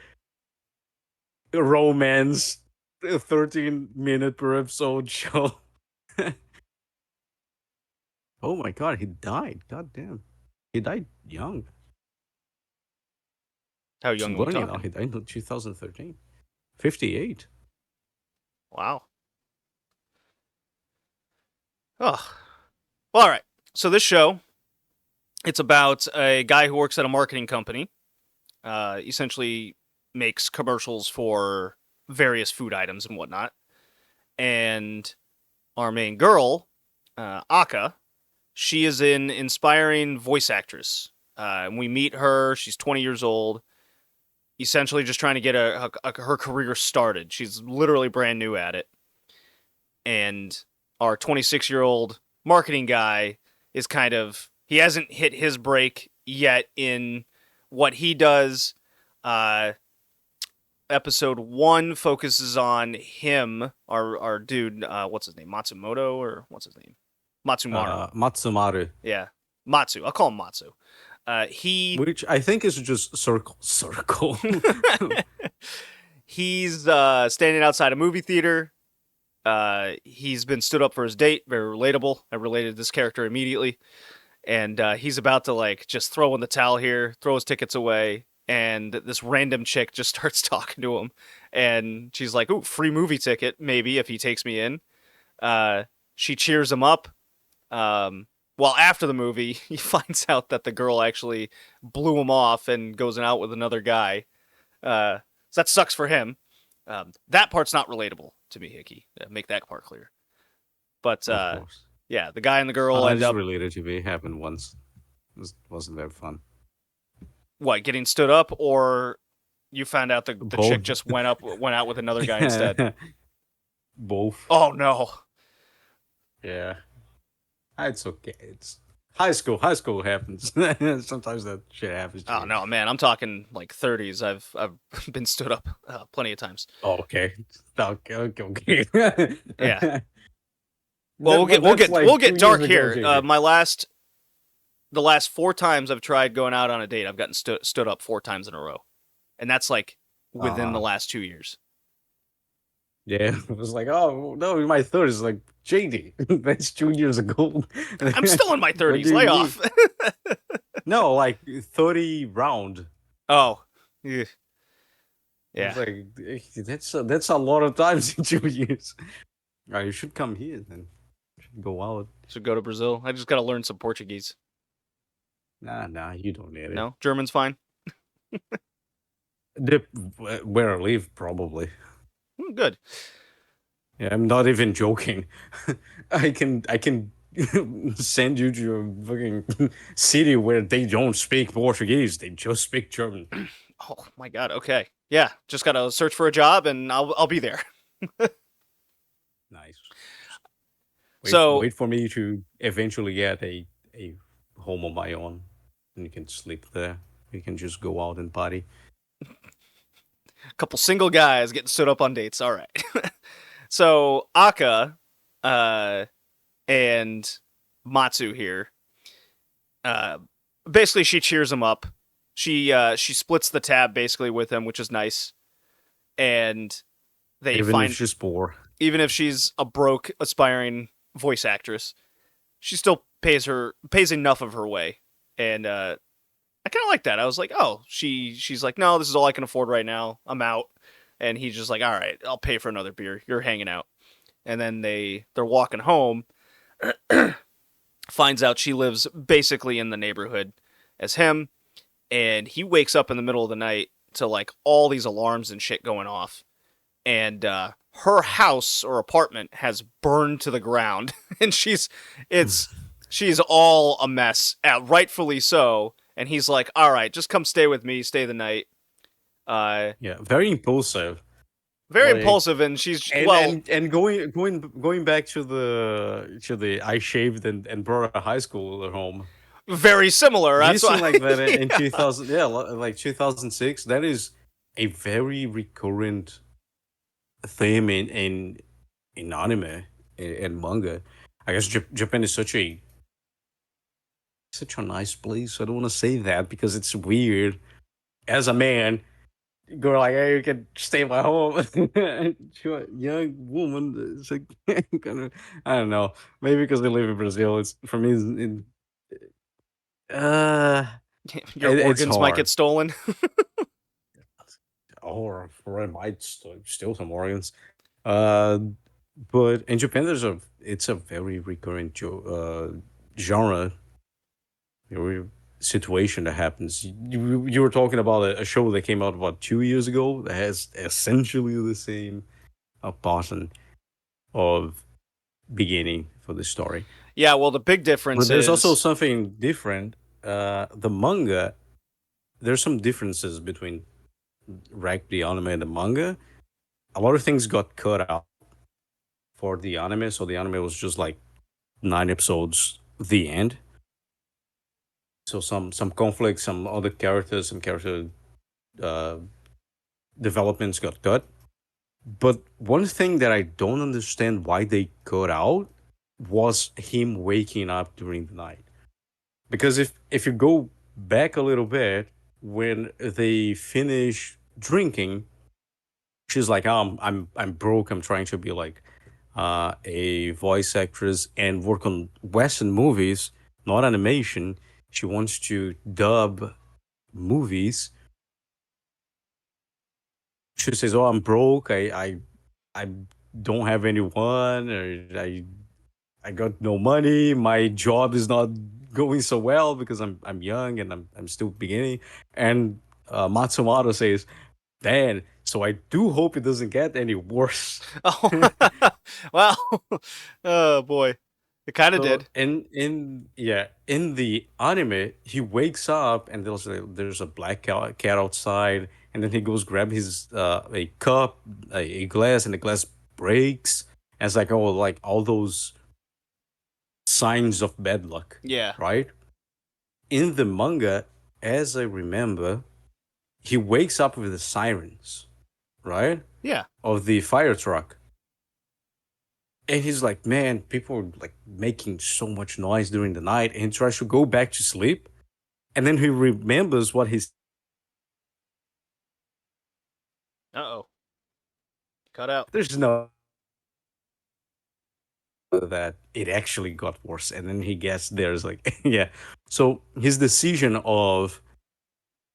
romance 13-minute per episode show. Oh my god, he died. God damn. He died young. How Just young are we learning now. talking? He died in 2013. 58. Wow. Oh. Well, all right. So this show, it's about a guy who works at a marketing company. Essentially makes commercials for various food items and whatnot. And our main girl, Aka, she is an inspiring voice actress. And we meet her. She's 20 years old, essentially just trying to get her career started. She's literally brand new at it. And our 26-year-old marketing guy is he hasn't hit his break yet in what he does. Episode 1 focuses on him, our dude, what's his name? Matsumoto, or what's his name? Matsumaru. Matsumaru. Yeah. Matsu. I'll call him Matsu. He Which I think is just circle. he's standing outside a movie theater. He's been stood up for his date. Very relatable. I related this character immediately. And he's about to like just throw in the towel here, throw his tickets away, and this random chick just starts talking to him, and she's like, "Ooh, free movie ticket, maybe if he takes me in." She cheers him up. Well, after the movie, he finds out that the girl actually blew him off and goes out with another guy. So that sucks for him. That part's not relatable to me, Hickey. Make that part clear. But Of course. yeah, the guy and the girl I end just up related to me. It happened once. It wasn't that fun. what, getting stood up, or you found out the chick Both. just went out with another guy instead. Both. Oh no. Yeah. It's okay. It's high school. High school happens. Sometimes that shit happens to Oh you. no, man. I'm talking like 30s. I've been stood up plenty of times. Oh, okay. Okay. Yeah. Well, we'll get dark here. The last 4 times I've tried going out on a date, I've gotten stood up 4 times in a row, and that's like within the last 2 years. Yeah, it was like, oh no, in my 30s, like JD, that's 2 years ago. I'm still in my 30s. Lay off. No, like 30 round. Oh, yeah. It's like that's a lot of times in 2 years. You should come here then. You should go out. So go to Brazil. I just gotta learn some Portuguese. Nah, you don't need it. No, German's fine. Where I live, probably. Good. Yeah, I'm not even joking. I can send you to a fucking city where they don't speak Portuguese. They just speak German. Oh my god. Okay. Yeah. Just gotta search for a job, and I'll be there. Nice. Wait for me to eventually get a home of my own, and you can sleep there. You can just go out and party. A couple single guys getting stood up on dates. All right. So Aka, and Matsu here. Basically, she cheers him up. She splits the tab basically with him, which is nice. And they Even find if she's poor. even if she's a broke aspiring voice actress, she still pays enough of her way. And I kind of like that. I was like, oh, she's like, no, this is all I can afford right now. I'm out. And he's just like, all right, I'll pay for another beer. You're hanging out. And then they're walking home. Finds out she lives basically in the neighborhood as him. And he wakes up in the middle of the night to like all these alarms and shit going off. And her house or apartment has burned to the ground. And she's all a mess, rightfully so. And he's like, all right, just come stay with me, stay the night. Yeah, very impulsive. Very Like- impulsive, and she's And going back to the I shaved and brought a high schooler home. very similar. That's Something why, like that in 2000, like 2006. That is a very recurrent theme in anime and manga. I guess Japan is such a nice place. I don't want to say that because it's weird. As a man, go like, hey, you can stay at my home. To a young woman, it's like kind of, I don't know. Maybe because they live in Brazil. It's for me. your it's organs might hard. get stolen. Or I might steal some organs. But in Japan, it's a very recurrent genre, very situation that happens. You were talking about a show that came out about 2 years ago that has essentially the same pattern of beginning for the story. Yeah, well, the big difference But there's is also something different. The manga, there's some differences between the anime and the manga. A lot of things got cut out for the anime, so the anime was just like 9 episodes, the end. So some conflicts, some other characters, some character uh, developments got cut. But one thing that I don't understand why they cut out was him waking up during the night. Because if you go back a little bit, when they finish drinking, she's like, oh, I'm broke. I'm trying to be like a voice actress and work on Western movies, not animation. She wants to dub movies. She says, "Oh, I'm broke. I don't have anyone. Or I got no money. My job is not going so well because I'm young and I'm still beginning." And Matsumoto says, "Dan, so I do hope it doesn't get any worse." oh, well, oh boy, it kind of So did. in the anime, he wakes up and there's a black cat outside, and then he goes grab his a cup, a glass, and the glass breaks. And it's like, oh, like all those signs of bad luck, Yeah, right? In the manga, as I remember, he wakes up with the sirens, right, yeah. of the fire truck. And he's like, man, people are like making so much noise during the night, and he tries to go back to sleep. And then he remembers what he's Uh-oh. Cut out. there's no that it actually got worse. And then he gets there's like yeah. So his decision of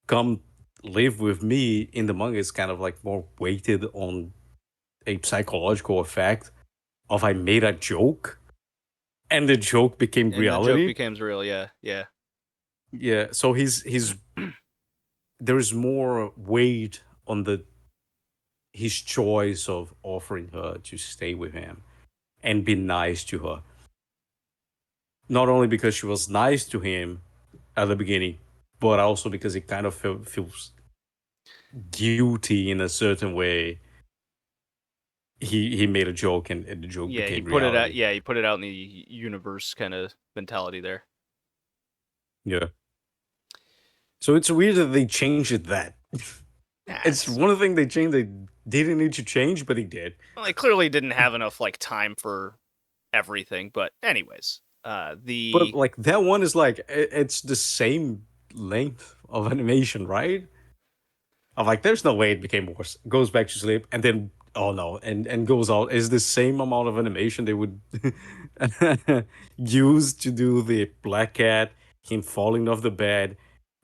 come live with me in the manga is kind of like more weighted on a psychological effect of I made a joke, and the joke became And the reality. joke becomes real. Yeah. Yeah, so he's there's more weight on his choice of offering her to stay with him and be nice to her. Not only because she was nice to him at the beginning, but also because he kind of feels guilty in a certain way. He made a joke, and the joke Yeah, he became put it out. reality. Yeah, he put it out in the universe kind of mentality there. Yeah. So it's weird that they changed it that. It's one thing they changed they didn't need to change, but they did. Well, they clearly didn't have enough like time for everything, but anyways, But like that one is like it's the same length of animation, right? I'm like, there's no way it became worse. Goes back to sleep, and then oh no, and goes out. Is the same amount of animation they would use to do the black cat, him falling off the bed,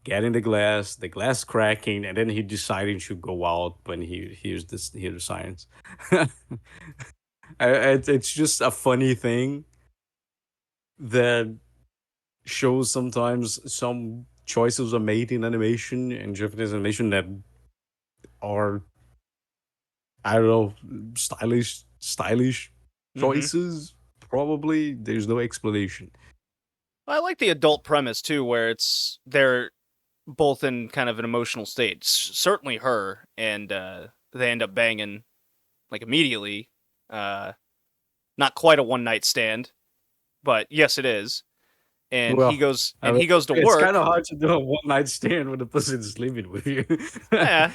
getting the glass cracking, and then he deciding to go out when he hears the sirens. It's just a funny thing that shows sometimes some choices are made in animation and Japanese animation that are I don't know stylish choices. Probably there's no explanation. I like the adult premise too, where they're both in kind of an emotional state. Certainly her, and they end up banging like immediately. Not quite a one night stand, but yes, it is. And Well, he goes to it's work. kind of hard to do a one night stand when the person's living with you. Yeah.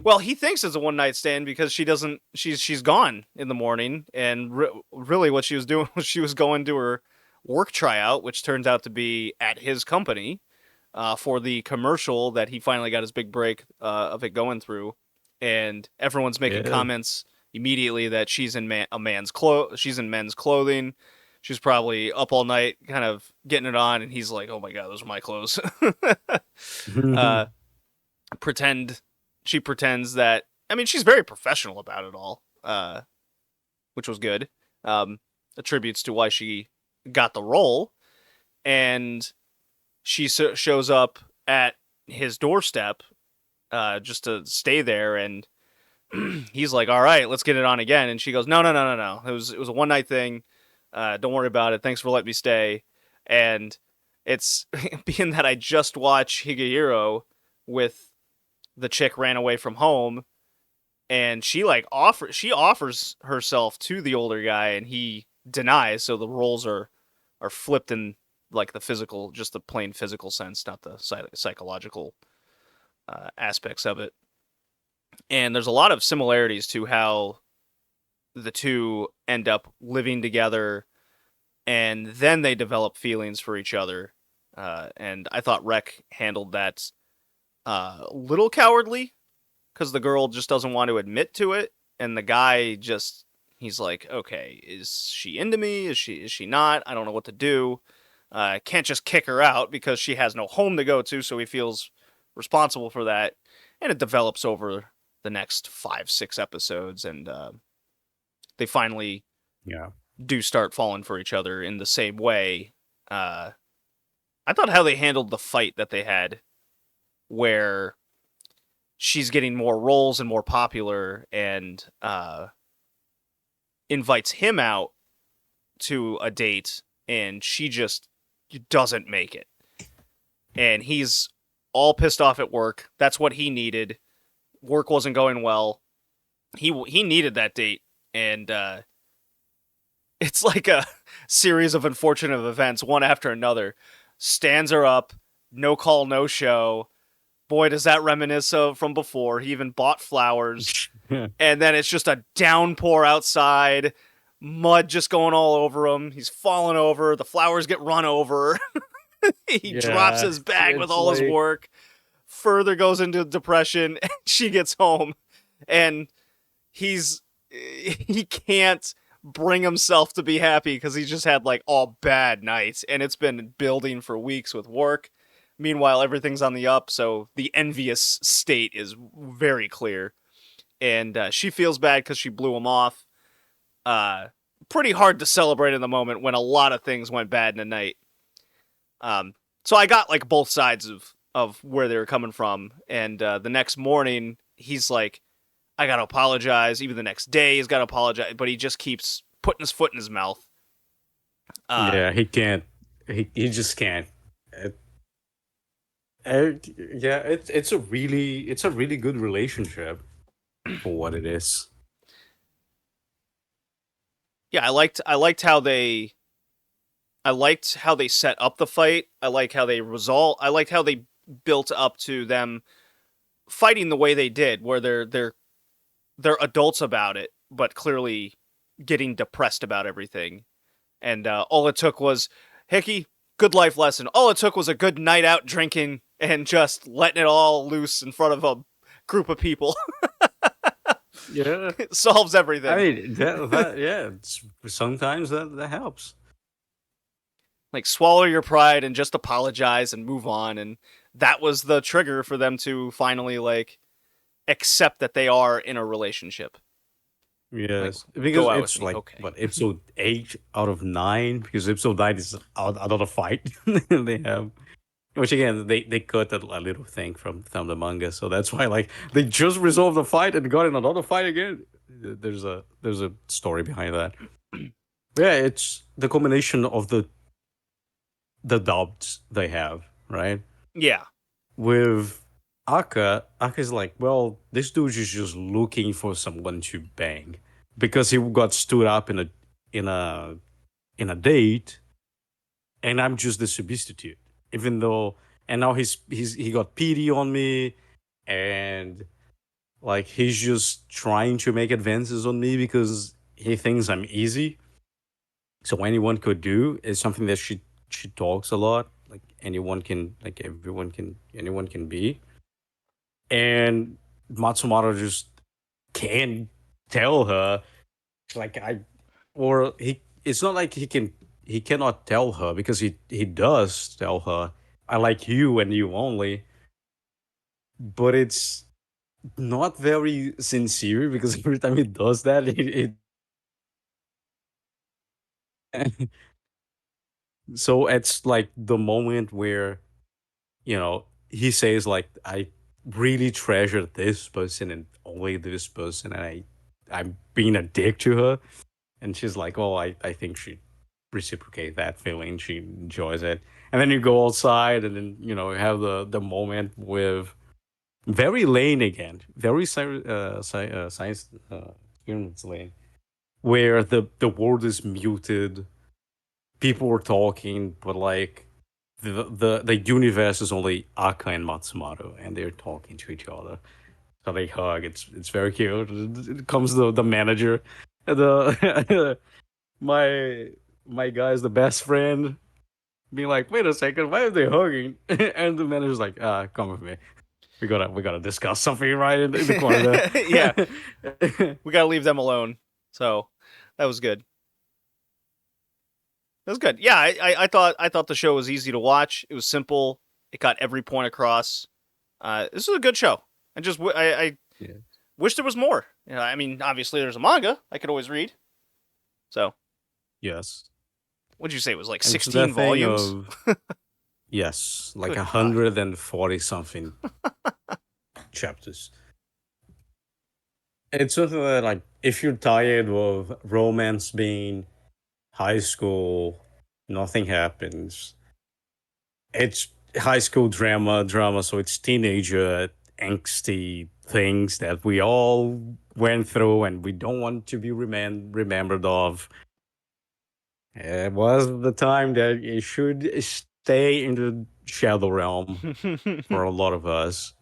Well, he thinks it's a one night stand because she doesn't. She's gone in the morning, and really, what she was doing was she was going to her work tryout, which turns out to be at his company, for the commercial that he finally got his big break of it going through, and everyone's making Yeah. comments immediately that she's in she's in men's clothing. She's probably up all night, kind of getting it on, and he's like, "Oh my god, those are my clothes." uh, she pretends that. I mean, she's very professional about it all, which was good. Attributes to why she got the role, and she shows up at his doorstep just to stay there, and he's like, "All right, let's get it on again." And she goes, "No, no, no, no, no. It was a one night thing. Don't worry about it. Thanks for letting me stay." And it's being that I just watched Higehiro with the chick ran away from home, and she offers herself to the older guy, and he denies. So the roles are flipped in like the physical, just the plain physical sense, not the psychological aspects of it. And there's a lot of similarities to how the two end up living together, and then they develop feelings for each other. And I thought Rek handled that a little cowardly, because the girl just doesn't want to admit to it, and the guy just he's like, okay, is she into me? Is she not? I don't know what to do. Can't just kick her out because she has no home to go to, so he feels responsible for that, and it develops over the next 5-6 episodes, and they finally do start falling for each other in the same way. I thought how they handled the fight that they had, where she's getting more roles and more popular, and invites him out to a date, and she just doesn't make it. And he's all pissed off at work. That's what he needed. Work wasn't going well. He needed that date, and it's like a series of unfortunate events, one after another. Stands her up, no call, no show. Boy, does that reminisce of from before. He even bought flowers. And then it's just a downpour outside. Mud just going all over him. He's falling over. The flowers get run over. He drops his bag with all his work. Further goes into depression. And she gets home. And he can't bring himself to be happy because he's just had like all bad nights. And it's been building for weeks with work. Meanwhile, everything's on the up, so the envious state is very clear. And she feels bad because she blew him off. pretty hard to celebrate in the moment when a lot of things went bad in the night. So I got like both sides of where they were coming from, and the next morning he's like, I gotta apologize. Even the next day he's gotta apologize, but he just keeps putting his foot in his mouth. Yeah, he can't. He just can't. It, yeah, it's a really good relationship for what it is. Yeah, I liked how they set up the fight. I liked how they built up to them fighting the way they did, where they're adults about it, but clearly getting depressed about everything. And all it took was, Hickey, good life lesson. All it took was a good night out drinking and just letting it all loose in front of a group of people. Yeah, It solves everything. I mean yeah. Sometimes that helps. Like, swallow your pride and just apologize and move on. And that was the trigger for them to finally like accept that they are in a relationship. Yes, Like, because go out it's with me, like okay. what, episode 8 out of 9. Because episode 9 is another fight they have, which again they cut a little thing from the manga, so that's why like they just resolved the fight and got in another fight again. There's a story behind that. Yeah, it's the combination of the dubs they have, right? Yeah. With Aka's like, well, this dude is just looking for someone to bang because he got stood up in a in a date, and I'm just the substitute. Even though, and now he got pity on me, and like he's just trying to make advances on me because he thinks I'm easy. So anyone could do is something that she talks a lot. Like anyone can, like anyone can be. And Matsumoto just can't tell her, like, or he it's not like he cannot tell her, because he does tell her, I like you and you only, but it's not very sincere, because every time he does that, so it's like the moment where, he says like, I really treasure this person and only this person, and I'm being a dick to her. And she's like, oh, I think she reciprocate that feeling. She enjoys it. And then you go outside, and then, you have the moment with very Lane again, very science experiments Lane, where the world is muted, people are talking, but like the universe is only Aka and Matsumoto, and they're talking to each other. So they hug. It's very cute. It comes the manager, the my guy's the best friend, being like, wait a second, why are they hugging? And the manager's like, come with me. We gotta discuss something right in the corner Yeah. there. We gotta leave them alone. So that was good. That was good. Yeah, I thought the show was easy to watch. It was simple. It got every point across. This was a good show. I Yeah. wish there was more. I mean, obviously there's a manga I could always read. So Yes. what'd you say? It was like And it's 16 that thing volumes. yes, like Good God. 140 something chapters. It's something that, like, if you're tired of romance being high school, nothing happens. It's high school drama, so it's teenager angsty things that we all went through and we don't want to be remembered of. It was the time that it should stay in the shadow realm for a lot of us.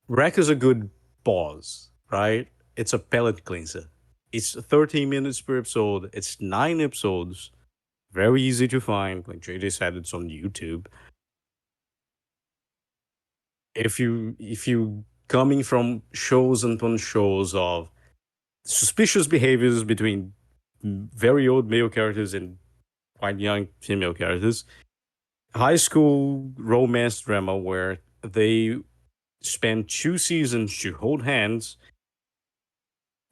Wreck is a good pause, right? It's a palate cleanser. It's 13 minutes per episode. It's 9 episodes. Very easy to find. Like JJ said, it's on YouTube. If you coming from shows upon shows of suspicious behaviors between very old male characters and quite young female characters, high school romance drama where they spend 2 seasons to hold hands,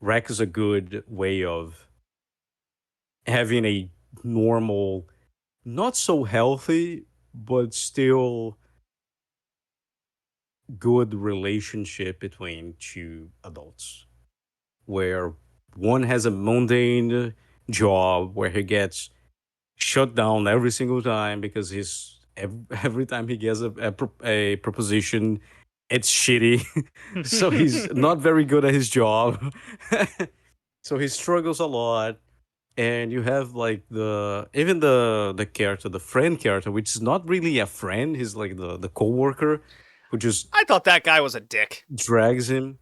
rec is a good way of having a normal, not so healthy, but still good relationship between two adults, where one has a mundane job where he gets shut down every single time because every time he gets a proposition, it's shitty. So he's not very good at his job. So he struggles a lot. And you have like the character, the friend character, which is not really a friend. He's like the coworker who just I thought that guy was a dick. drags him.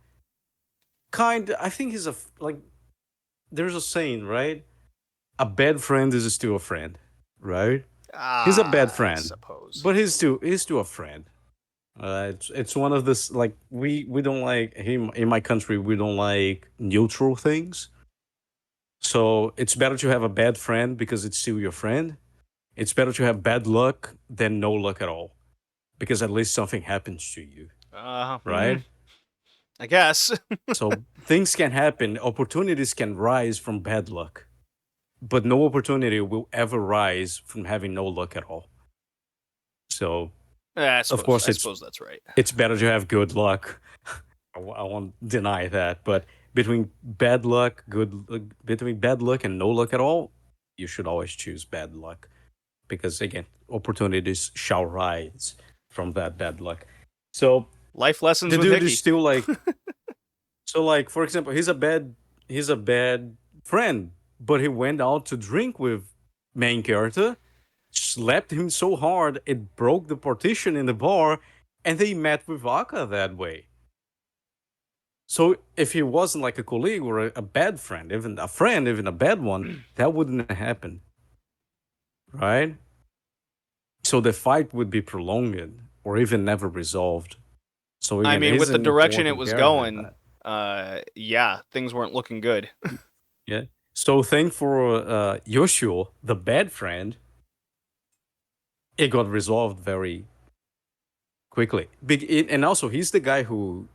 I think he's like. There's a saying, right? A bad friend is still a friend, right? He's a bad I friend, suppose. but he's still a friend. It's one of this, like, we don't like him in my country. We don't like neutral things. So it's better to have a bad friend because it's still your friend. It's better to have bad luck than no luck at all, because at least something happens to you, right? I guess. So things can happen, opportunities can rise from bad luck, but no opportunity will ever rise from having no luck at all. So I of course I suppose that's right. it's better to have good luck. I won't deny that, but between bad luck, between bad luck and no luck at all, you should always choose bad luck, because again, opportunities shall rise from that bad luck. So Life lessons the with dude Hickey. is still like, so like, for example, he's a bad friend, but he went out to drink with main character, slapped him so hard it broke the partition in the bar, and they met with Aka that way. So if he wasn't like a colleague or a bad friend, even a bad one, that wouldn't happen, right? So the fight would be prolonged or even never resolved. So I again, mean, he's with the an direction it important was character in going, that. yeah, things weren't looking good. Yeah. So thank for Yoshio, the bad friend, it got resolved very quickly. And also he's the guy who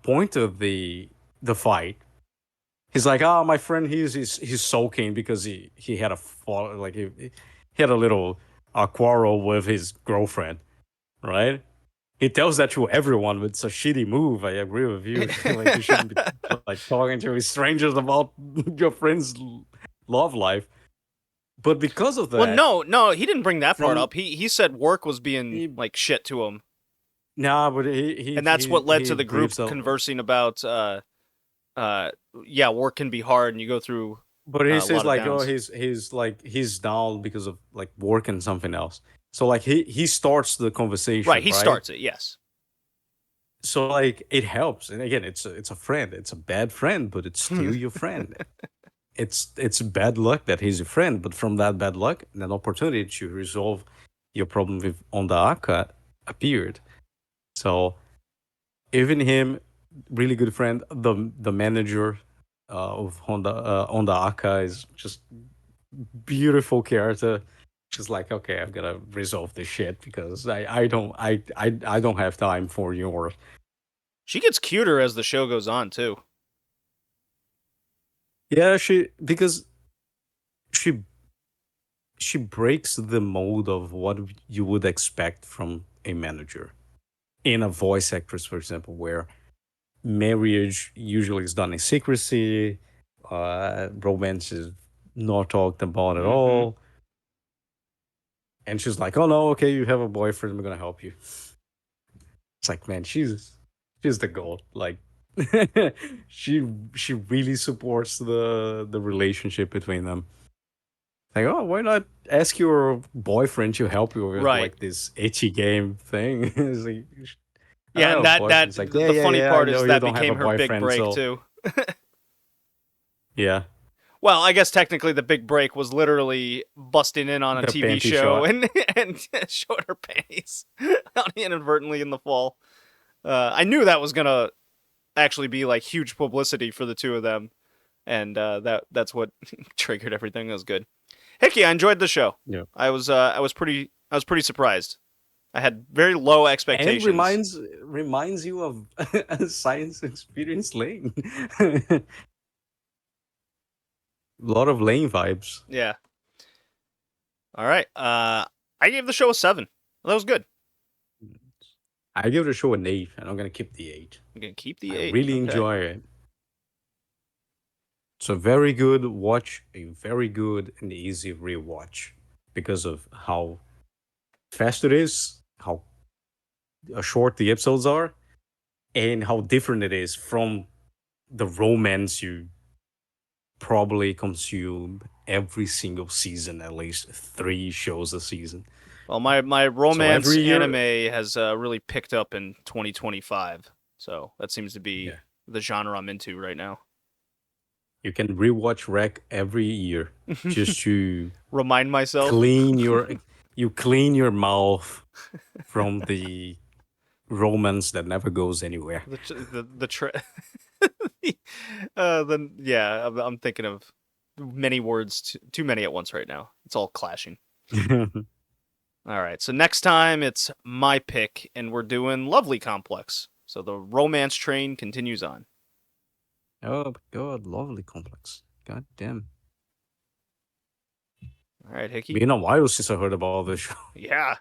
pointed the fight. He's like, oh, my friend, he's sulking because he had a fall, like he had a little quarrel with his girlfriend, right? He tells that to everyone, but it's a shitty move. I agree with you. Like, you shouldn't be like talking to strangers about your friend's love life. But because of Well, that, no, he didn't bring that part from up. He said work was being he, like shit to him, nah, but he and that's what led he to the group briefs out. conversing about, yeah, work can be hard, and you go through But he a says lot of like, oh, downs. he's down because of like work and something else. So like he starts the conversation, Right, he starts it. Yes. So like it helps, and again, it's a friend. It's a bad friend, but it's still your friend. It's bad luck that he's your friend, but from that bad luck, an opportunity to resolve your problem with Onda Aka appeared. So even him, really good friend, the manager of Honda Aka is just beautiful character. Just like, okay, I've gotta resolve this shit because I don't have time for your. She gets cuter as the show goes on too. Yeah, because she she breaks the mold of what you would expect from a manager in a voice actress, for example, where marriage usually is done in secrecy, romance is not talked about at all. And she's like, "Oh no, okay, you have a boyfriend. I'm gonna help you." It's like, man, she's the goal. Like, she really supports the relationship between them. Like, oh, why not ask your boyfriend to help you with Right. like this itchy game thing? It's like, I Yeah, don't and have a that boyfriend. It's like, yeah, the yeah, funny yeah. I part know is you that don't have a became her big boyfriend, break so too. yeah. Well, I guess technically the big break was literally busting in on a The TV panty show shot. and showing her panties inadvertently in the fall. I knew that was gonna actually be like huge publicity for the two of them, and that's what triggered everything. That was good. Hickey, I enjoyed the show. Yeah. I was pretty surprised. I had very low And expectations. reminds you of a science experience lane. A lot of lane vibes. Yeah. All right. I gave the show a 7. That was good. I give the show an 8, and I'm gonna keep the 8. I'm gonna keep the I 8. really Okay. enjoy it. It's a very good watch, a very good and easy rewatch because of how fast it is, how short the episodes are, and how different it is from the romance you probably consume every single season, at least 3 shows a season. Well, my romance every year- anime has really picked up in 2025. So that seems to be Yeah. the genre I'm into right now. You can rewatch Rec every year just to Remind myself. clean your mouth from the romance that never goes anywhere. Then yeah, I'm thinking of many words, too many at once right now. It's all clashing. All right, so next time it's my pick, and we're doing Lovely Complex. So the romance train continues on. Oh my god, lovely complex. God damn. All right, Hickey. Been a while since I heard about this show. Yeah.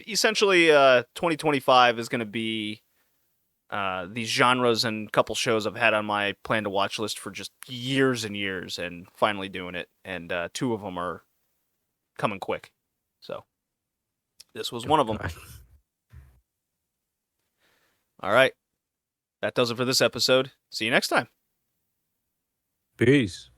Essentially, 2025 is going to be these genres and couple shows I've had on my plan to watch list for just years and years, and finally doing it. And 2 of them are coming quick. So this was one of them. All right. That does it for this episode. See you next time. Peace.